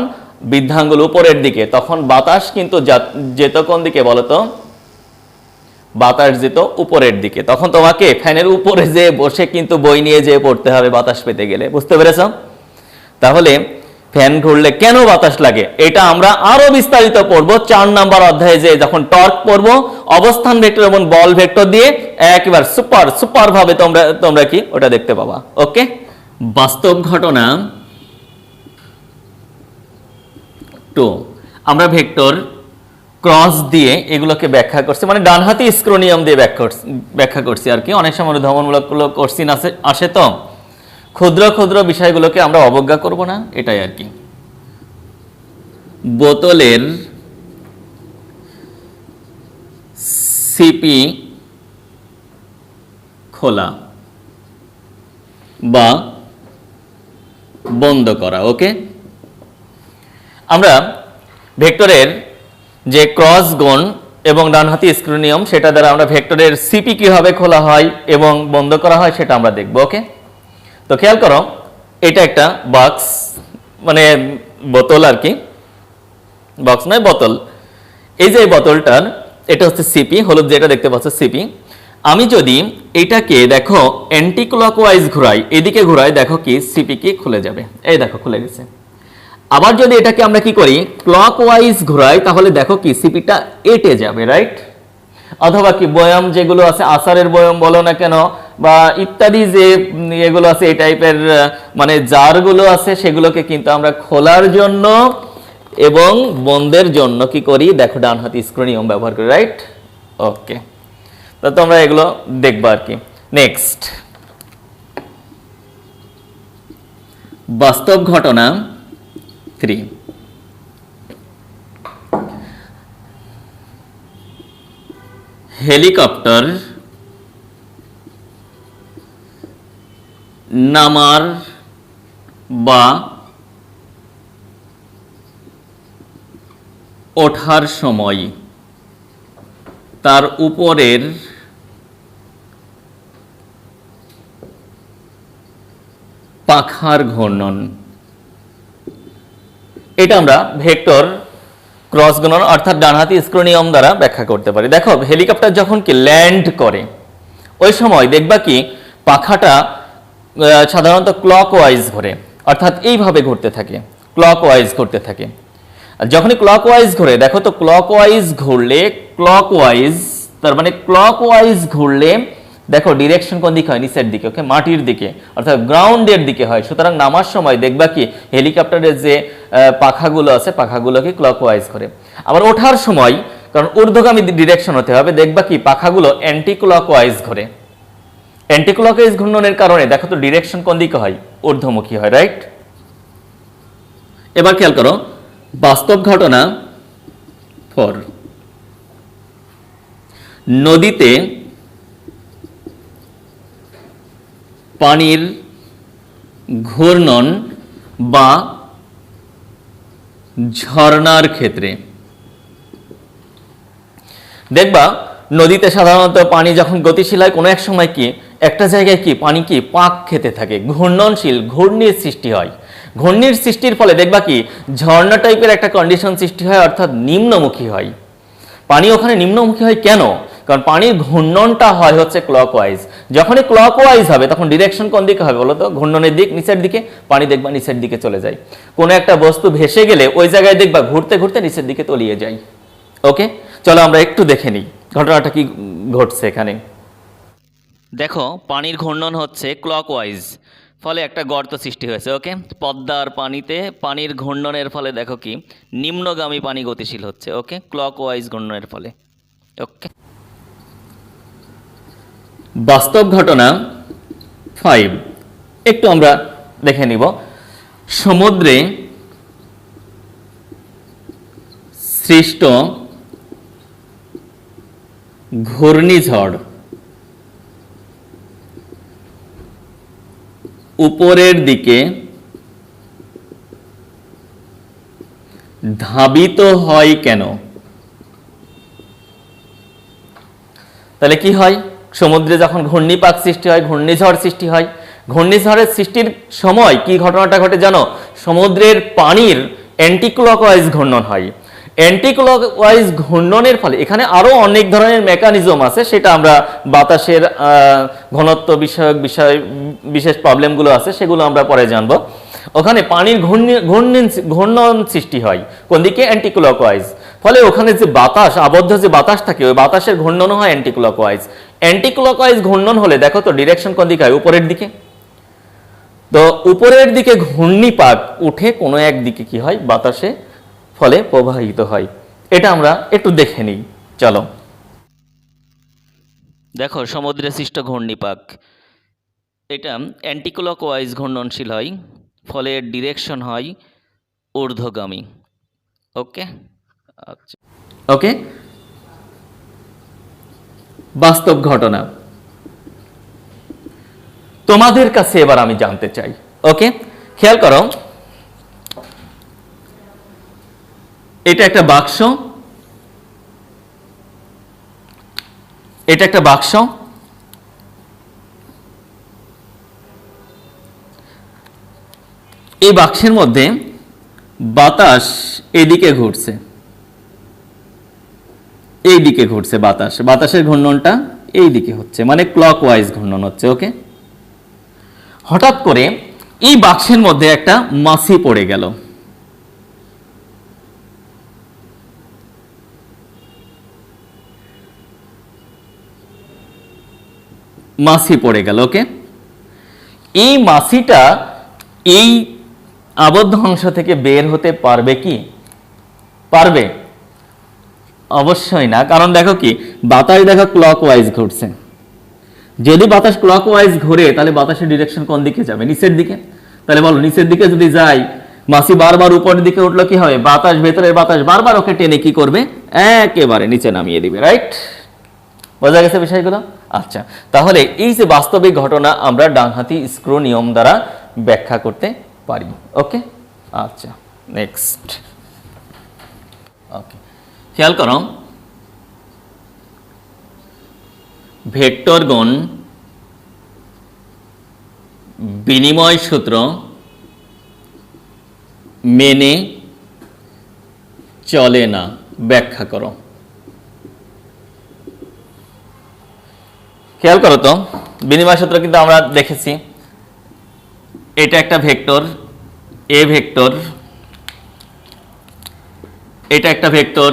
বৃদ্ধাঙ্গুল উপরের দিকে, তখন বাতাস কিন্তু যেত কোন দিকে বলতো, বাতাস যেত উপরের দিকে। তখন তোমাকে ফ্যানের উপরে যে বসে কিন্তু বই নিয়ে যেয়ে পড়তে হবে বাতাস পেতে গেলে, বুঝতে পেরেছ? তাহলে ফ্যান ঘুরলে কেন বাতাস লাগে এটা আমরা আরো বিস্তারিত পড়বো 4 নাম্বার অধ্যায়ে, যে যখন টর্ক পড়বো অবস্থান ভেক্টর এবং বল ভেক্টর দিয়ে একবার সুপার ভাবে তোমরা কি ওটা দেখতে পাবা। ওকে, বাস্তব ঘটনা 2 আমরা ভেক্টর ক্রস দিয়ে এগুলোকে ব্যাখ্যা করছি, মানে ডানহাতি স্ক্রোনিয়াম দিয়ে ব্যাখ্যা করছি আর কি। অনেক সময় ধর্মমূলক কোশ্চিন আসে, তো ক্ষুদ্র ক্ষুদ্র বিষয়গুলোকে আমরা অবজ্ঞা করব না, এটাই আর কি। বোতলের সিপি খোলা বা বন্ধ করা। ওকে, আমরা ভেক্টরের যে ক্রস গুণ এবং ডানহাতি স্ক্রোনিয়াম সেটা দ্বারা আমরা ভেক্টরের সিপি কিভাবে খোলা হয় এবং বন্ধ করা হয় সেটা আমরা দেখব। ওকে, তো খেয়াল করো, এটা একটা বক্স, মানে বোতল আর কি, বক্স নয় বোতল। এই যে বোতলটার এটা হচ্ছে সিপি, হলুদ যেটা দেখতে পাচ্ছ সিপি। আমি যদি এটাকে দেখো অ্যান্টি ক্লকওয়াইজ ঘোরাই, এদিকে ঘোরাই, দেখো কি সিপি কি খুলে যাবে, এই দেখো খুলে গেছে। আবার যদি এটাকে আমরা কি করি ক্লকওয়াইজ ঘোরাই, তাহলে দেখো কি সিপিটা এঁটে যাবে, রাইট। অথবা কি বয়াম যেগুলো আছে, আচারের বয়াম বলো না কেন বা ইত্যাদি যে এগুলো আছে এই টাইপের মানে জারগুলো আছে, সেগুলোকে কিন্তু আমরা খোলার জন্য এবং বন্ধের জন্য কি করি, দেখো ডানহাতি স্ক্রোনিয়াম ব্যবহার করি, রাইট। ওকে, তো তোমরা এগুলো দেখবা আর কি। নেক্সট, বাস্তব ঘটনা 3 হেলিকপ্টার নামার বা ওঠার সময় তার উপরের পাখার ঘূর্ণন, এটা আমরা ভেক্টর ক্রস গুণন অর্থাৎ ডানহাতি স্ক্রোনিয়াম দ্বারা ব্যাখ্যা করতে পারি। দেখো হেলিকপ্টার যখন কি ল্যান্ড করে ওই সময় দেখবা কি পাখাটা সাধারণত ক্লকওয়াইজ ঘোরে, অর্থাৎ এইভাবে ঘুরতে থাকে, ক্লকওয়াইজ ঘুরতে থাকে। আর যখনই ক্লকওয়াইজ ঘুরে, দেখো তো ক্লকওয়াইজ ঘুরলে, ক্লকওয়াইজ তার মানে ক্লকওয়াইজ ঘুরলে দেখো ডিরেকশন কোন দিকে হয়, নিচের দিকে। ওকে, মাটির দিকে অর্থাৎ গ্রাউন্ডের দিকে হয়। সুতরাং নামার সময় দেখবা কি হেলিকপ্টারের যে পাখাগুলো আছে পাখাগুলোকে ক্লকওয়াইজ করে। আবার ওঠার সময়, কারণ ঊর্ধ্বগামী ডিরেকশন হতে হবে, দেখবা কি পাখাগুলো অ্যান্টি ক্লকওয়াইজ ঘোরে। অ্যান্টি ক্লকওয়াইজ ঘূর্ণনের কারণে দেখো তো ডিরেকশন কোন দিকে হয়, ঊর্ধ্বমুখী হয়, রাইট। এবার খেয়াল করো বাস্তব ঘটনা 4 নদীতে পানির ঘূর্ণন বা ঝর্ণার ক্ষেত্রে দেখবা নদীতে সাধারণত পানি যখন গতিশীল হয় কোনো এক সময় কি একটা জায়গায় কি পানি কি পাক খেতে থাকে, ঘূর্ণনশীল ঘূর্ণির সৃষ্টি হয়। ঘূর্ণির সৃষ্টির ফলে দেখবা কি ঝর্ণা টাইপের একটা কন্ডিশন সৃষ্টি হয়, অর্থাৎ নিম্নমুখী হয়। পানি ওখানে নিম্নমুখী হয় কেন? কারণ পানির ঘূর্ণনটা হয় হচ্ছে ক্লকওয়াইজ। যখনই ক্লকওয়াইজ হবে তখন ডিরেকশন কোন দিকে হবে বলো তো? ঘূর্ণনের দিক নিচের দিকে, পানি দেখবা নিচের দিকে চলে যায়। কোনো একটা বস্তু ভেসে গেলে ওই জায়গায় দেখবা ঘুরতে ঘুরতে নিচের দিকে তলিয়ে যায়। ওকে, চলো আমরা একটু দেখে নিই ঘটনাটা কি ঘটছে এখানে। দেখো পানির ঘূর্ণন হচ্ছে ক্লকওয়াইজ, ফলে একটা গর্ত সৃষ্টি হয়েছে। ওকে, পদ্মার পানিতে পানির ঘূর্ণনের ফলে দেখো কি নিম্নগামী পানি গতিশীল হচ্ছে। ওকে, ক্লকওয়াইজ ঘূর্ণনের ফলে। ওকে, বাস্তব ঘটনা 5 একটু আমরা দেখে নিব। সমুদ্রে সৃষ্ট ঘূর্ণিঝড় উপরের দিকে ধাবিত হয় কেন? তাহলে কি হয়? সমুদ্রে যখন ঘূর্ণিপাক সৃষ্টি হয়, ঘূর্ণিঝড় সৃষ্টি হয়, ঘূর্ণিঝড়ের সৃষ্টির সময় কি ঘটনাটা ঘটে জানো? সমুদ্রের পানির অ্যান্টি ক্লকওয়াইজ ঘূর্ণন হয়। অ্যান্টি ক্লকওয়াইজ ঘূর্ণনের ফলে এখানে আরো অনেক ধরনের মেকানিজম আছে, সেটা আমরা বাতাসের ঘনত্ব বিষয়ক বিশেষ প্রবলেমগুলো আছে, সেগুলো আমরা পরে জানবো। ওখানে পানির ঘূর্ণন সৃষ্টি হয় কোন দিকে? Anti clockwise. ফলে ওখানে যে বাতাস, আবদ্ধ যে বাতাস থাকে, ওই বাতাসের ঘূর্ণনও হয় অ্যান্টি ক্লকওয়াইজ। অ্যান্টি ক্লকওয়াইজ ঘূর্ণন হলে দেখো তো ডিরেকশন কোন দিকে হয়? উপরের দিকে। তো উপরের দিকে ঘূর্ণিপাক উঠে কোনো এক দিকে কি হয়? বাতাসে ফলে প্রবাহিত হয়। এটা আমরা একটু দেখে নিই, চলো। দেখো সমুদ্রে সৃষ্ট ঘূর্ণিপাক, এটা অ্যান্টি ক্লকওয়াইজ ঘূর্ণনশীল হয়, ফলে ডিরেকশন হয় ঊর্ধ্বগামী। ওকে, আচ্ছা, ওকে, বাস্তব ঘটনা তোমাদের কাছে এবার আমি জানতে চাই। ওকে, খেয়াল করো, এটা একটা বাক্স, এটা একটা বাক্স, এই বাক্সের মধ্যে বাতাস এদিকে ঘুরছে, এই দিকে ঘুরছে বাতাস, বাতাসের ঘূর্ণনটা এই দিকে হচ্ছে, মানে ক্লকওয়াইজ ঘূর্ণন হচ্ছে। ওকে, হঠাৎ করে এই বাক্সের মধ্যে একটা মাছি পড়ে গেল। মাছি পড়ে গেল। ওকে, এই মাছিটা এই আবদ্ধ অংশ থেকে বের হতে পারবে কি? পারবে? অবশ্যই না, কারণ দেখো কি বাতাস দেখো ক্লকওয়াইজ ঘুরছে। যদি বাতাস ক্লকওয়াইজ ঘুরে তাহলে বাতাসের ডিরেকশন কোন দিকে যাবে? নিচের দিকে। তাহলে বলো নিচের দিকে যদি যাই, মাছি বারবার উপরের দিকে উঠলো, কি হবে? বাতাস, ভেতরের বাতাস বারবার ওকে টেনে কি করবে? একেবারে নিচে নামিয়ে দিবে। রাইট, বোঝা গেছে বিষয়গুলো? আচ্ছা, তাহলে এই যে বাস্তবিক ঘটনা আমরা ডানহাতি স্ক্রু নিয়ম দ্বারা ব্যাখ্যা করতে পারি। ওকে, আচ্ছা, নেক্সট। ওকে, খেয়াল করো, ভেক্টরগণ বিনিময় সূত্র মেনে চলে না, ব্যাখ্যা করো। খেয়াল করো তো, বিনিময় সূত্র কিন্তু আমরা দেখেছি, এটা একটা ভেক্টর, এ ভেক্টর, এটা একটা ভেক্টর,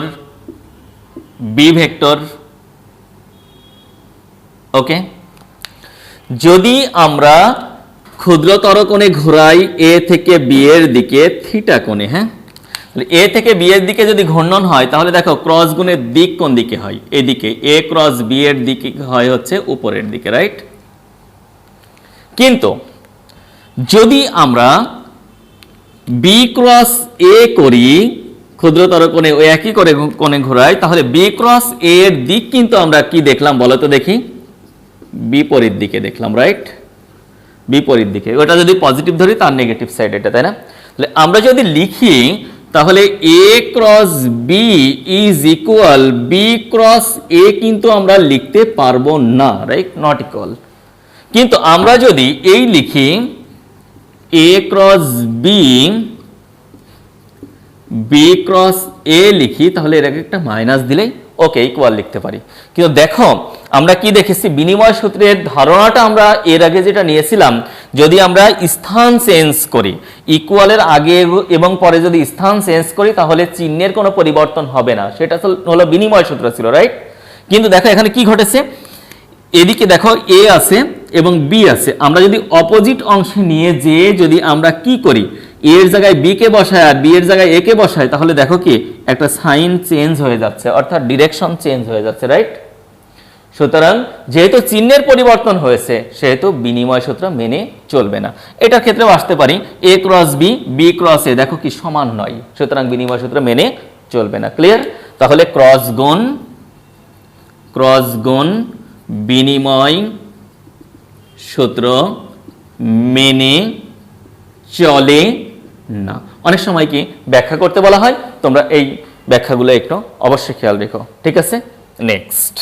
বি ভেক্টর। ওকে, যদি আমরা ক্ষুদ্রতর কোণে ঘোরাই এ থেকে বি এর দিকে থিটা কোণে, হ্যাঁ, এ থেকে বি এর দিকে যদি ঘূর্ণন হয় তাহলে দেখো ক্রস গুণের দিক কোন দিকে হয়? এদিকে। এ ক্রস বি এর দিকে হয় হচ্ছে উপরের দিকে। রাইট, কিন্তু যদি আমরা বি ক্রস এ করি, ক্ষুদ্রতর কোণে ওই একই করে কোণে ঘোরাই, তাহলে বি ক্রস এ এর দিক কিন্তু আমরা কি দেখলাম বলো তো দেখি? বিপরীত দিকে দেখলাম। রাইট, বিপরীত দিকে। ওটা যদি পজিটিভ ধরি তার নেগেটিভ সাইড এটা, তাই না? তাহলে আমরা যদি লিখি তাহলে a cross b is equal b cross a কিন্তু আমরা লিখতে পারবো না। Right, not equal. কিন্তু আমরা যদি এই লিখি a cross b, b cross a লিখি, তাহলে এর আগে একটা মাইনাস দিলেই ওকে ইকুয়াল লিখতে পারি। কিন্তু দেখো আমরা কি দেখেছি, বিনিময় সূত্রের ধারণাটা আমরা এর আগে যেটা নিয়েছিলাম, যদি আমরা স্থান চেঞ্জ করি, ইকুয়ালের আগে এবং পরে যদি স্থান চেঞ্জ করি তাহলে চিহ্নের কোনো পরিবর্তন হবে না, সেটা হলো বিনিময় সূত্র ছিল, রাইট? কিন্তু দেখো এখানে কি ঘটেছে, এদিকে দেখো এ আছে এবং বি আছে, আমরা যদি অপোজিট অংশে নিয়ে যেয়ে যদি আমরা কি করি, এর জায়গায় বি কে বসায় আর বি এর জায়গায় এ কে বসায়, তাহলে দেখো কি একটা সাইন চেঞ্জ হয়ে যাচ্ছে, অর্থাৎ ডিরেকশন চেঞ্জ হয়ে যাচ্ছে, রাইট? সুতরাং যেহেতু চিহ্নের পরিবর্তন হয়েছে সেহেতু বিনিময় সূত্র মেনে চলবে না। এটার ক্ষেত্রেও আসতে পারি, এ ক্রস বি, বি ক্রস এ দেখো কি সমান নয়, সুতরাং বিনিময় সূত্র মেনে চলবে না। ক্লিয়ার? তাহলে ক্রস গুণ বিনিময় সূত্র মেনে চলে না। অনেক সময় কি ব্যাখ্যা করতে বলা হয়, তোমরা এই ব্যাখ্যাগুলো একটু অবশ্যই খেয়াল রেখো, ঠিক আছে? নেক্সট,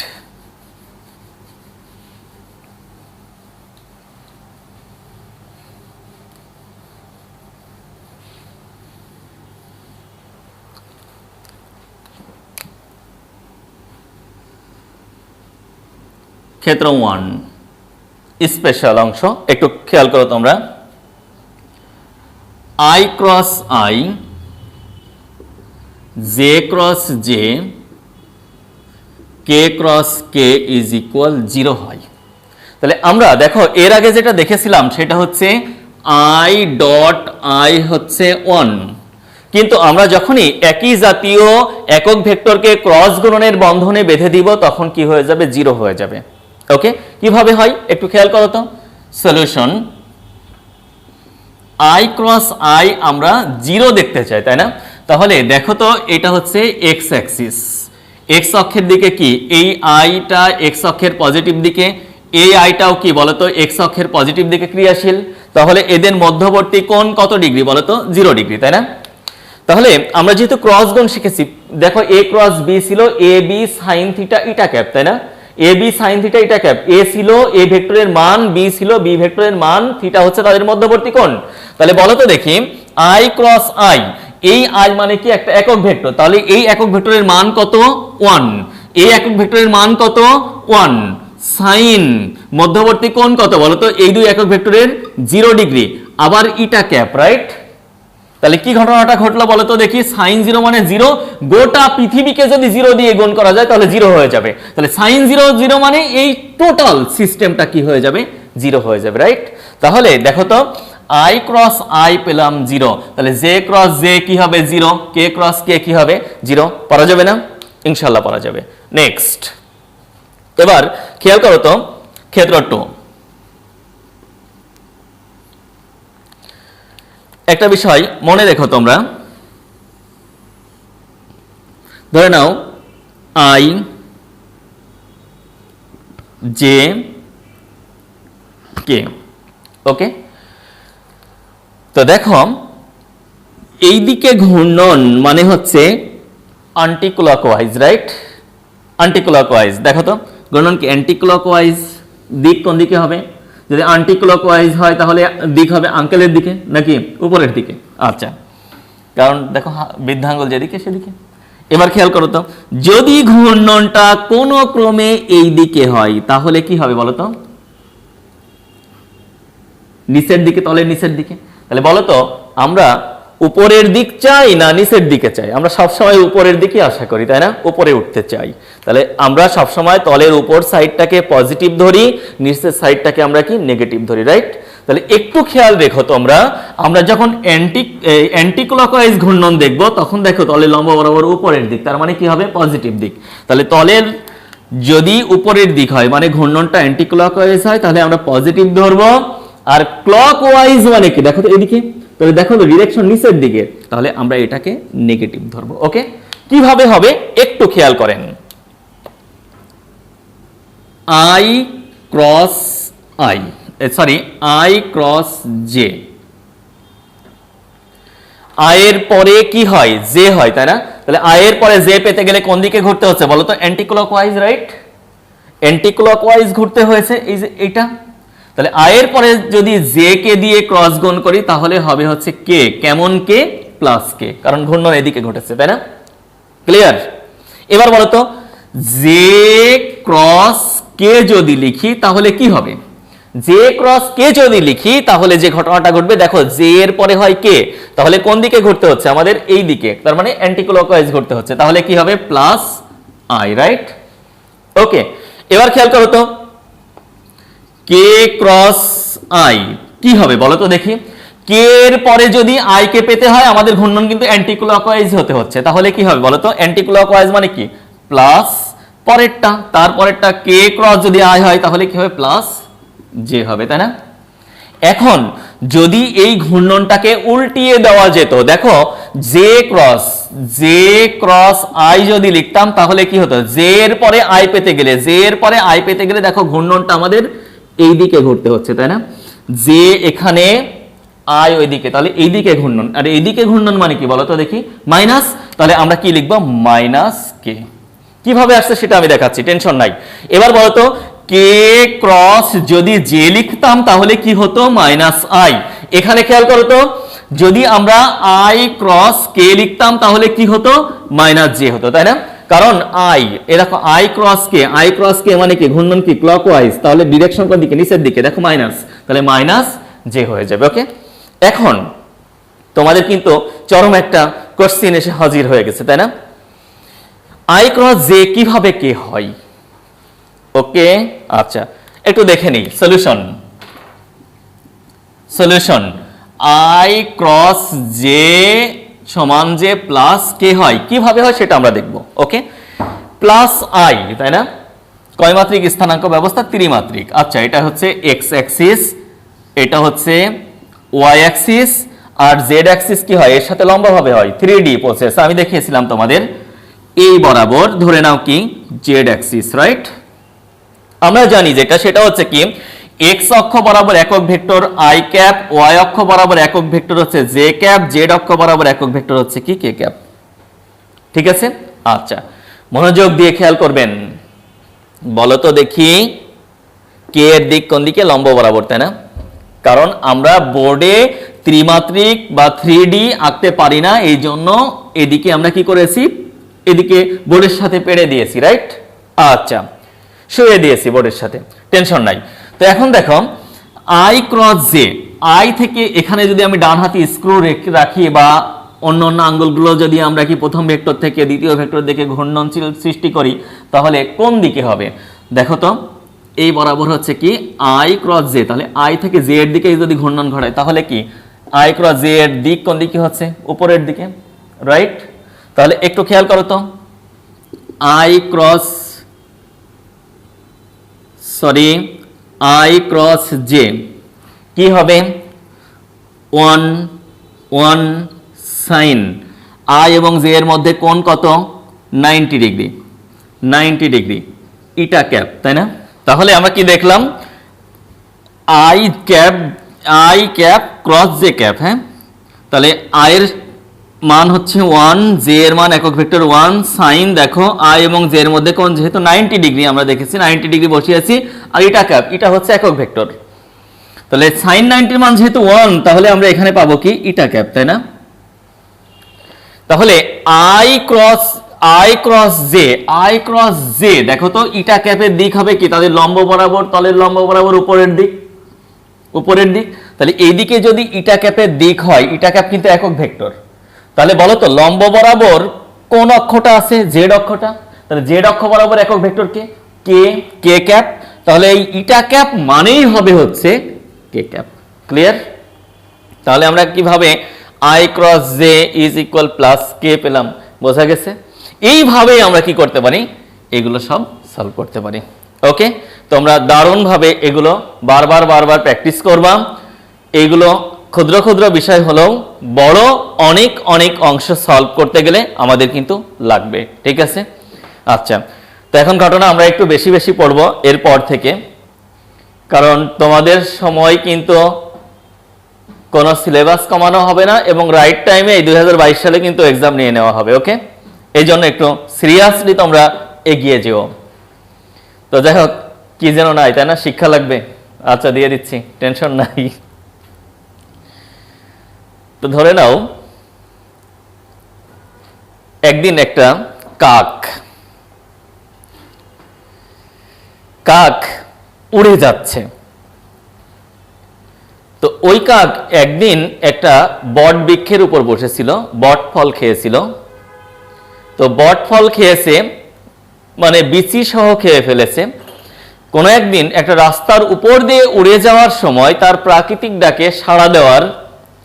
ক্ষেত্র 1 স্পেশাল অংশ, একটু খেয়াল করো তোমরা। I cross I, J cross J, K cross K is equal 0 হয়। তাহলে আমরা দেখো এর আগে যেটা দেখেছিলাম সেটা হচ্ছে আই ডট আই হচ্ছে 1, কিন্তু আমরা যখনই একই জাতীয় একক ভেক্টরকে ক্রস গুণনের বন্ধনে বেঁধে দিব তখন কি হয়ে যাবে, 0 হয়ে যাবে। ওকে, কিভাবে হয় একটু খেয়াল করো তো। সলিউশন, আই ক্রস আই আমরা 0 দেখতে চাই, তাই না? তাহলে দেখো তো এটা হচ্ছে এক্স অ্যাক্সিস, এক্স অক্ষের দিকে কি এই আইটা এক্স অক্ষের পজিটিভ দিকে, এই আইটাও কি বলতো এক্স অক্ষের পজিটিভ দিকে ক্রিয়াশীল, তাহলে এদের মধ্যবর্তী কোণ কত ডিগ্রি বলতো, 0 ডিগ্রি, তাই না? তাহলে আমরা যেহেতু ক্রস গুণ শিখেছি, দেখো এ ক্রস বি ছিল A B sine theta eta cap, তাই না? A B sine theta eta cap, এ ছিল এ ভেক্টরের মান, বি ছিল বি ভেক্টরের মান, থিটা হচ্ছে তাদের মধ্যবর্তী কোণ। তাহলে বলো তো দেখি, আই ক্রস আই, এই আই মানে কি একটা একক ভেক্টর, তাহলে এই একক ভেক্টরের মান কত, 1, এই একক ভেক্টরের মান কত, 1, সাইন মধ্যবর্তী কোণ কত বলো তো, এই দুই একক ভেক্টরের 0 ডিগ্রি, আবার ইটা ক্যাপ, রাইট? তাহলে কি ঘটনাটা ঘটলো বলো তো দেখি, সাইন 0 মানে 0, গোটা পৃথিবীকে যদি 0 দিয়ে গুণ করা যায় তাহলে 0 হয়ে যাবে, তাহলে সাইন 0 0 মানে এই টোটাল সিস্টেমটা কি হয়ে যাবে, 0 হয়ে যাবে, রাইট? তাহলে দেখো তো আই ক্রস আই পেলাম 0, তাহলে জে ক্রস জে কি হবে 0, কে ক্রস কে কি হবে 0, পারা যাবে না? ইনশাআল্লাহ পারা যাবে। নেক্সট, এবার খেয়াল করো তো ক্ষেত্র 2, একটা বিষয় মনে রেখো তোমরা, ধরে নাও আই জে কে, ওকে? তো দেখো এই দিকে ঘূর্ণন মানে হচ্ছে anti clockwise, right? Anti clockwise, দেখো তো ঘূর্ণন কি অ্যান্টি ক্লকওয়াইজ, দিক কোন দিকে হবে? যদি অ্যান্টি ক্লকওয়াইজ হয় তাহলে দিক হবে আঙ্কেলের দিকে নাকি উপরের দিকে? আচ্ছা, কারণ দেখো বৃদ্ধাঙ্গুল যেদিকে সেদিকে। এবার খেয়াল করো তো, যদি ঘূর্ণনটা কোনো ক্রমে এই দিকে হয় তাহলে কি হবে বলো তো, নিচের দিকে, তলের নিচের দিকে। তাহলে বলো তো আমরা উপরের দিক চাই না নিচের দিকে চাই? আমরা সবসময় উপরের দিকে আশা করি, তাই না? উপরে উঠতে চাই। তাহলে আমরা সবসময় তলের উপর সাইডটাকে পজিটিভ ধরি, নিচের সাইডটাকে আমরা কি নেগেটিভ ধরি, রাইট? তাহলে একটু খেয়াল রেখো তোমরা, আমরা যখন অ্যান্টি ক্লকওয়াইজ ঘূর্ণন দেখব তখন দেখো তলের লম্ব বরাবর উপরের দিক, তার মানে কি হবে পজিটিভ দিক। তাহলে তলের যদি উপরের দিক হয় মানে ঘূর্ণনটা অ্যান্টি ক্লকওয়াইজ হয় তাহলে আমরা পজিটিভ ধরবো, আর ক্লকওয়াইজ মানে কি দেখো তো এদিকে, তাহলে দেখো তো ডিরেকশন নিচের দিকে, তাহলে আমরা এটাকে নেগেটিভ ধরবো। ওকে, কিভাবে হবে একটু খেয়াল করেন। I cross I, sorry I cross J, আয়ের পরে কি হয়, জে হয়, তাই না? তাহলে আয়ের পরে জে পেতে গেলে কোন দিকে ঘুরতে হচ্ছে বলো তো, anti clockwise, right? Anti clockwise ঘুরতে হয়েছে, এই যে এইটা। তাহলে আই এর পরে যদি জে কে দিয়ে ক্রস গুণ করি তাহলে হবে হচ্ছে কে, কেমন কে প্লাস কে, কারণ ঘূর্ণন এদিকে ঘটেছে, তাই না? ক্লিয়ার? এবার বলো তো জে ক্রস কে যদি লিখি তাহলে কি হবে? জে ক্রস কে যদি লিখি তাহলে যে ঘটনাটা ঘটবে, দেখো জে এর পরে হয় কে, তাহলে কোন দিকে ঘুরতে হচ্ছে? আমাদের এই দিকে, তার মানে অ্যান্টি ক্লকওয়াইজ ঘুরতে হচ্ছে, তাহলে কি হবে? Plus I, right? ওকে, এবার খেয়াল করো তো কে ক্রস আই কি হবে বলো তো দেখি। কে এর পরে যদি আই কে পেতে হয় আমাদের ঘূর্ণন কিন্তু অ্যান্টি ক্লকওয়াইজ হতে হচ্ছে, তাহলে কি হবে বলো তো? অ্যান্টি ক্লকওয়াইজ মানে কি? প্লাস পরেরটা, তারপরেরটা কে ক্রস যদি আই হয় তাহলে কি হবে? প্লাস জে হবে, তাই না? এখন যদি এই ঘূর্ণনটাকে উল্টিয়ে দেওয়া যেত, দেখো জে ক্রস আই যদি লিখতাম তাহলে কি হতো? জে এর পরে আই পেতে গেলে দেখো ঘূর্ণনটা আমাদের এই দিকে ঘুরতে হচ্ছে, তাই না? জে এখানে আই ওইদিকে, তাহলে এইদিকে ঘূর্ণন, আর এইদিকে ঘূর্ণন মানে কি বলতো দেখি? মাইনাস, তাহলে আমরা কি লিখবো? মাইনাস কে। কিভাবে আসছে সেটা আমি দেখাচ্ছি, টেনশন নাই। এবার বলতো কে ক্রস যদি জে লিখতাম তাহলে কি হতো? Minus I. এখানে খেয়াল করো তো যদি আমরা আই ক্রস কে লিখতাম তাহলে কি হতো? মাইনাস জে হতো, তাই না? কারণ আই, এ দেখো আই ক্রস কে মানে কি? ঘূর্ণন কি? ক্লকওয়াইজ, তাহলে ডিরেকশন কোন দিকে? নিচের দিকে, দেখো মাইনাস, তাহলে মাইনাস জে হয়ে যাবে। ওকে, এখন তোমাদের কিন্তু চরম একটা কোশ্চেন এসে হাজির হয়ে গেছে, তাই না? আই ক্রস জে কিভাবে কে হয়? ওকে, আচ্ছা একটু দেখে নিই সলিউশন। আই ক্রস জে সমান জে প্লাস কে হয়, কিভাবে হয় সেটা আমরা দেখব। ওকে, প্লাস আই, তাই না? কয় মাত্রিক স্থানাঙ্ক ব্যবস্থা? ত্রিমাত্রিক। আচ্ছা, এটা হচ্ছে এক্স অ্যাক্সিস, এটা হচ্ছে ওয়াই অ্যাক্সিস, আর জেড অ্যাক্সিস কি হয়? এর সাথে লম্বভাবে হয় 3D প্রসেস। আমি দেখিয়েছিলাম তোমাদের এই বরাবর, ধরে নাও কি জেড অ্যাক্সিস, রাইট? আমরা জানি যেটা, সেটা হচ্ছে কি এক্স অক্ষ বরাবর একক ভেক্টর আই ক্যাপ, ওয়াই অক্ষ বরাবর একক ভেক্টর হচ্ছে জে ক্যাপ, জেড অক্ষ বরাবর একক ভেক্টর হচ্ছে কি? কে ক্যাপ। ঠিক আছে? আচ্ছা, মনোযোগ দিয়ে খেয়াল করবেন। বলো তো দেখি কে এর দিক কোন দিকে? লম্ব বরাবর, তাই না? কারণ আমরা বোর্ডে ত্রিমাত্রিক বা 3D আঁকতে পারি না, এই জন্য এদিকে আমরা কি করেছি? এদিকে বোর্ডের সাথে পেড়ে দিয়েছি, রাইট? আচ্ছা, শুয়ে দিয়েছি বোর্ডের সাথে, টেনশন নাই। তো এখন দেখো আই ক্রস জে, আই থেকে এখানে যদি আমি ডান হাতে স্ক্রু রাখি বা অন্য আঙ্গুলগুলো যদি আমরা কি প্রথম ভেক্টর থেকে দ্বিতীয় ভেক্টর দিকে ঘূর্ণন সৃষ্টি করি তাহলে কোন দিকে হবে? দেখো তো এই বরাবর হচ্ছে কি আই ক্রস জে, তাহলে আই থেকে জে এর দিকে যদি ঘূর্ণন ঘটায় তাহলে কি আই ক্রস জে এর দিক কোন দিকে হচ্ছে? উপরের দিকে, রাইট? তাহলে একটু খেয়াল করো তো আই ক্রস জে কি হবে? 1 সাইন আই এবং জে এর মধ্যে কোণ কত? 90 ডিগ্রি, ইটা ক্যাপ, তাই না? তাহলে আমরা কি দেখলাম? I cap cross J cap. হ্যাঁ, তাহলে আই এর মান হচ্ছে 1, জে এর মান একক ভেক্টর 1, সাইন দেখো আই এবং জে এর মধ্যে কোণ যেহেতু 90 ডিগ্রি, আমরা দেখেছি 90 ডিগ্রি বসিয়েছি, আর ইটা ক্যাপ, ইটা হচ্ছে একক ভেক্টর, তাহলে সাইন 90 এর মান যেহেতু 1, তাহলে আমরা এখানে পাবো কি? ইটা ক্যাপ, তাই না? তাহলে আই ক্রস জে দেখো তো ইটা ক্যাপের দিক হবে কি? তাদের লম্ব বরাবর, তলের লম্ব বরাবর উপরের দিক, তাহলে এইদিকে যদি ইটা ক্যাপের দিক হয়, ইটা ক্যাপ কিন্তু একক ভেক্টর, তাহলে বলো তো লম্ব বরাবর কোন অক্ষটা আছে? জেড অক্ষটা, তাহলে জেড অক্ষ বরাবর একক ভেক্টর কে ক্যাপ, তাহলে এই ইটা ক্যাপ মানেই হবে হচ্ছে কে ক্যাপ। ক্লিয়ার? তাহলে আমরা কিভাবে i cross j is equal plus k পেলাম? বোঝা গেছে? এইভাবেই আমরা কি করতে পারি? এগুলো সব সলভ করতে পারি। ওকে, তোমরা দারুণভাবে এগুলো বারবার প্র্যাকটিস করবা। এইগুলো ক্ষুদ্র ক্ষুদ্র বিষয় হলেও বড় অনেক অংশ সলভ করতে গেলে আমাদের কিন্তু লাগবে। ঠিক আছে? আচ্ছা, তো এখন ঘটনা আমরা একটু বেশি পড়বো এরপর থেকে, কারণ তোমাদের সময় কিন্তু কোনো সিলেবাস কমানো হবে না এবং রাইট টাইমে এই 2022 সালে কিন্তু এক্সাম নিয়ে নেওয়া হবে। ওকে, এই জন্য একটু সিরিয়াসলি তোমরা এগিয়ে যেও। তো যাই হোক, কি যেন নাই, তাই না? শিক্ষা লাগবে। আচ্ছা দিয়ে দিচ্ছি, টেনশন নাই। তো ধরে নাও একদিন একটা কাক কাক উড়ে যাচ্ছে। তো ওই কাক একদিন একটা বট বৃক্ষের উপর বসেছিল, বট ফল খেয়েছিল। তো বট ফল খেয়েছে মানে বিচি সহ খেয়ে ফেলেছে। কোনো একদিন একটা রাস্তার উপর দিয়ে উড়ে যাওয়ার সময় তার প্রাকৃতিক ডাকে সাড়া দেওয়ার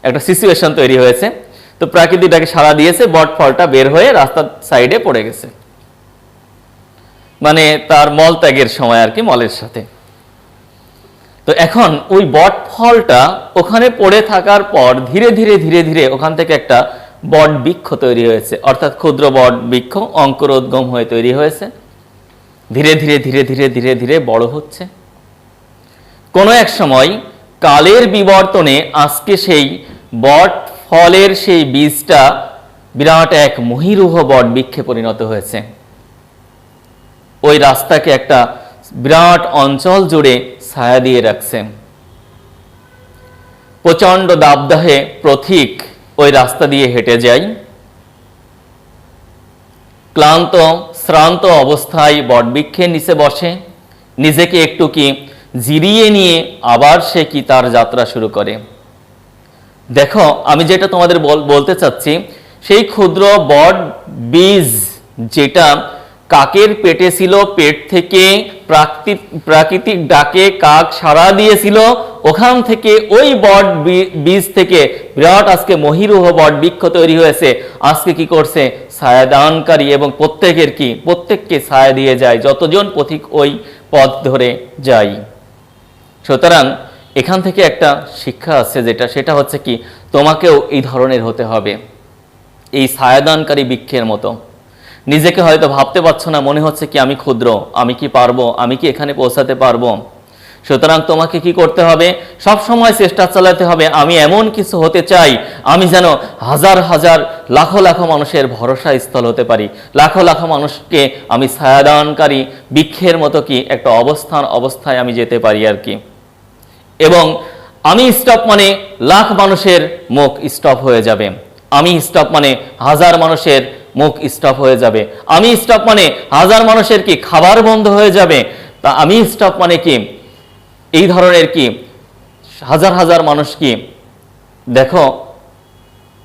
একটা সিচুয়েশন তৈরি হয়েছে। তো প্রাকৃতিক ডাকে সাড়া দিয়েছে, বট ফলটা বের হয়ে রাস্তার সাইডে পড়ে গেছে, মানে তার মল ত্যাগের সময় আর কি, মলের সাথে। তো এখন ওই বট ফলটা ওখানে পড়ে থাকার পর ধীরে ধীরে ধীরে ধীরে ওখান থেকে একটা বট বৃক্ষ তৈরি হয়েছে, অর্থাৎ ক্ষুদ্র বট বৃক্ষ অঙ্কুরোদ্গম হয়ে তৈরি হয়েছে, ধীরে ধীরে ধীরে ধীরে ধীরে ধীরে বড় হচ্ছে। কোনো এক সময় কালের বিবর্তনে আজকে সেই বট ফলের সেই বীজটা বিরাট এক মহীরুহ বট বৃক্ষে পরিণত হয়েছে। ওই রাস্তাকে একটা বিরাট অঞ্চল জুড়ে ছায়া দিয়ে রাখছে। প্রচন্ড দাবদাহে পথিক ওই রাস্তা দিয়ে হেঁটে যায়। ক্লান্ত শ্রান্ত অবস্থায় বটবৃক্ষের নিচে বসে, নিজেকে একটু কি জিরিয়ে নিয়ে আবার সে কি তার যাত্রা শুরু করে। দেখো আমি যেটা তোমাদের বলতে চাচ্ছি, সেই ক্ষুদ্র বট বীজ যেটা কাকের পেটে ছিল, পেট থেকে প্রাকৃতিক ডাকে কাক সাড়া দিয়েছিল, ওখান থেকে ওই বট বীজ থেকে বিরাট আজকে মহীরুহ বট বৃক্ষ তৈরি হয়েছে। আজকে কি করছে, ছায়াদানকারী, এবং প্রত্যেককে ছায়া দিয়ে যায় যতজন পথিক ওই পথ ধরে যায়। সুতরাং এখান থেকে একটা শিক্ষা আছে, সেটা হচ্ছে কি, তোমাকেও এই ধরনের হতে হবে, এই ছায়াদানকারী বৃক্ষের মতো। নিজেকে হয়তো ভাবতে পারছো না, মনে হচ্ছে কি আমি ক্ষুদ্র, আমি কি পারবো, আমি কি এখানে পৌঁছাতে পারবো। সুতরাং তোমাকে কি করতে হবে, সব সময় চেষ্টা চালাতে হবে, আমি এমন কিছু হতে চাই, আমি যেন হাজার হাজার লাখো লাখো মানুষের ভরসা স্থল হতে পারি, লাখো লাখো মানুষকে আমি ছায়াদানকারী বৃক্ষের মতো কি একটা অবস্থায় আমি যেতে পারি আর কি। এবং আমি স্টপ মানে লাখ মানুষের মুখ স্টপ হয়ে যাবে, আমি স্টপ মানে হাজার মানুষের মুখ স্টপ হয়ে যাবে, আমি স্টপ মানে হাজার মানুষের কি খাবার বন্ধ হয়ে যাবে, তা আমি স্টপ মানে কি এই ধরনের কি হাজার হাজার মানুষ কি দেখো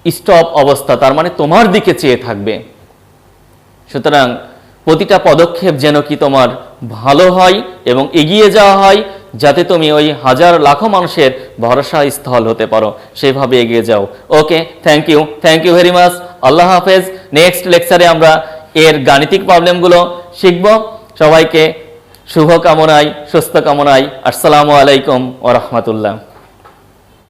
স্টপ অবস্থা, তার মানে তোমার দিকে চেয়ে থাকবে। সুতরাং প্রতিটা পদক্ষেপ যেন কি তোমার ভালো হয় এবং এগিয়ে যাওয়া হয়, যাতে তুমি ওই হাজার লাখো মানুষের ভরসা স্থল হতে পারো, সেভাবে এগিয়ে যাও। ওকে, থ্যাংক ইউ ভেরি মাচ। আল্লাহ হাফেজ। নেক্সট লেকচারে আমরা এর গাণিতিক প্রবলেমগুলো শিখব। সবাইকে শুভ কামনায়, সুস্থ কামনায়, আসসালামু আলাইকুম ওয়া রাহমাতুল্লাহ।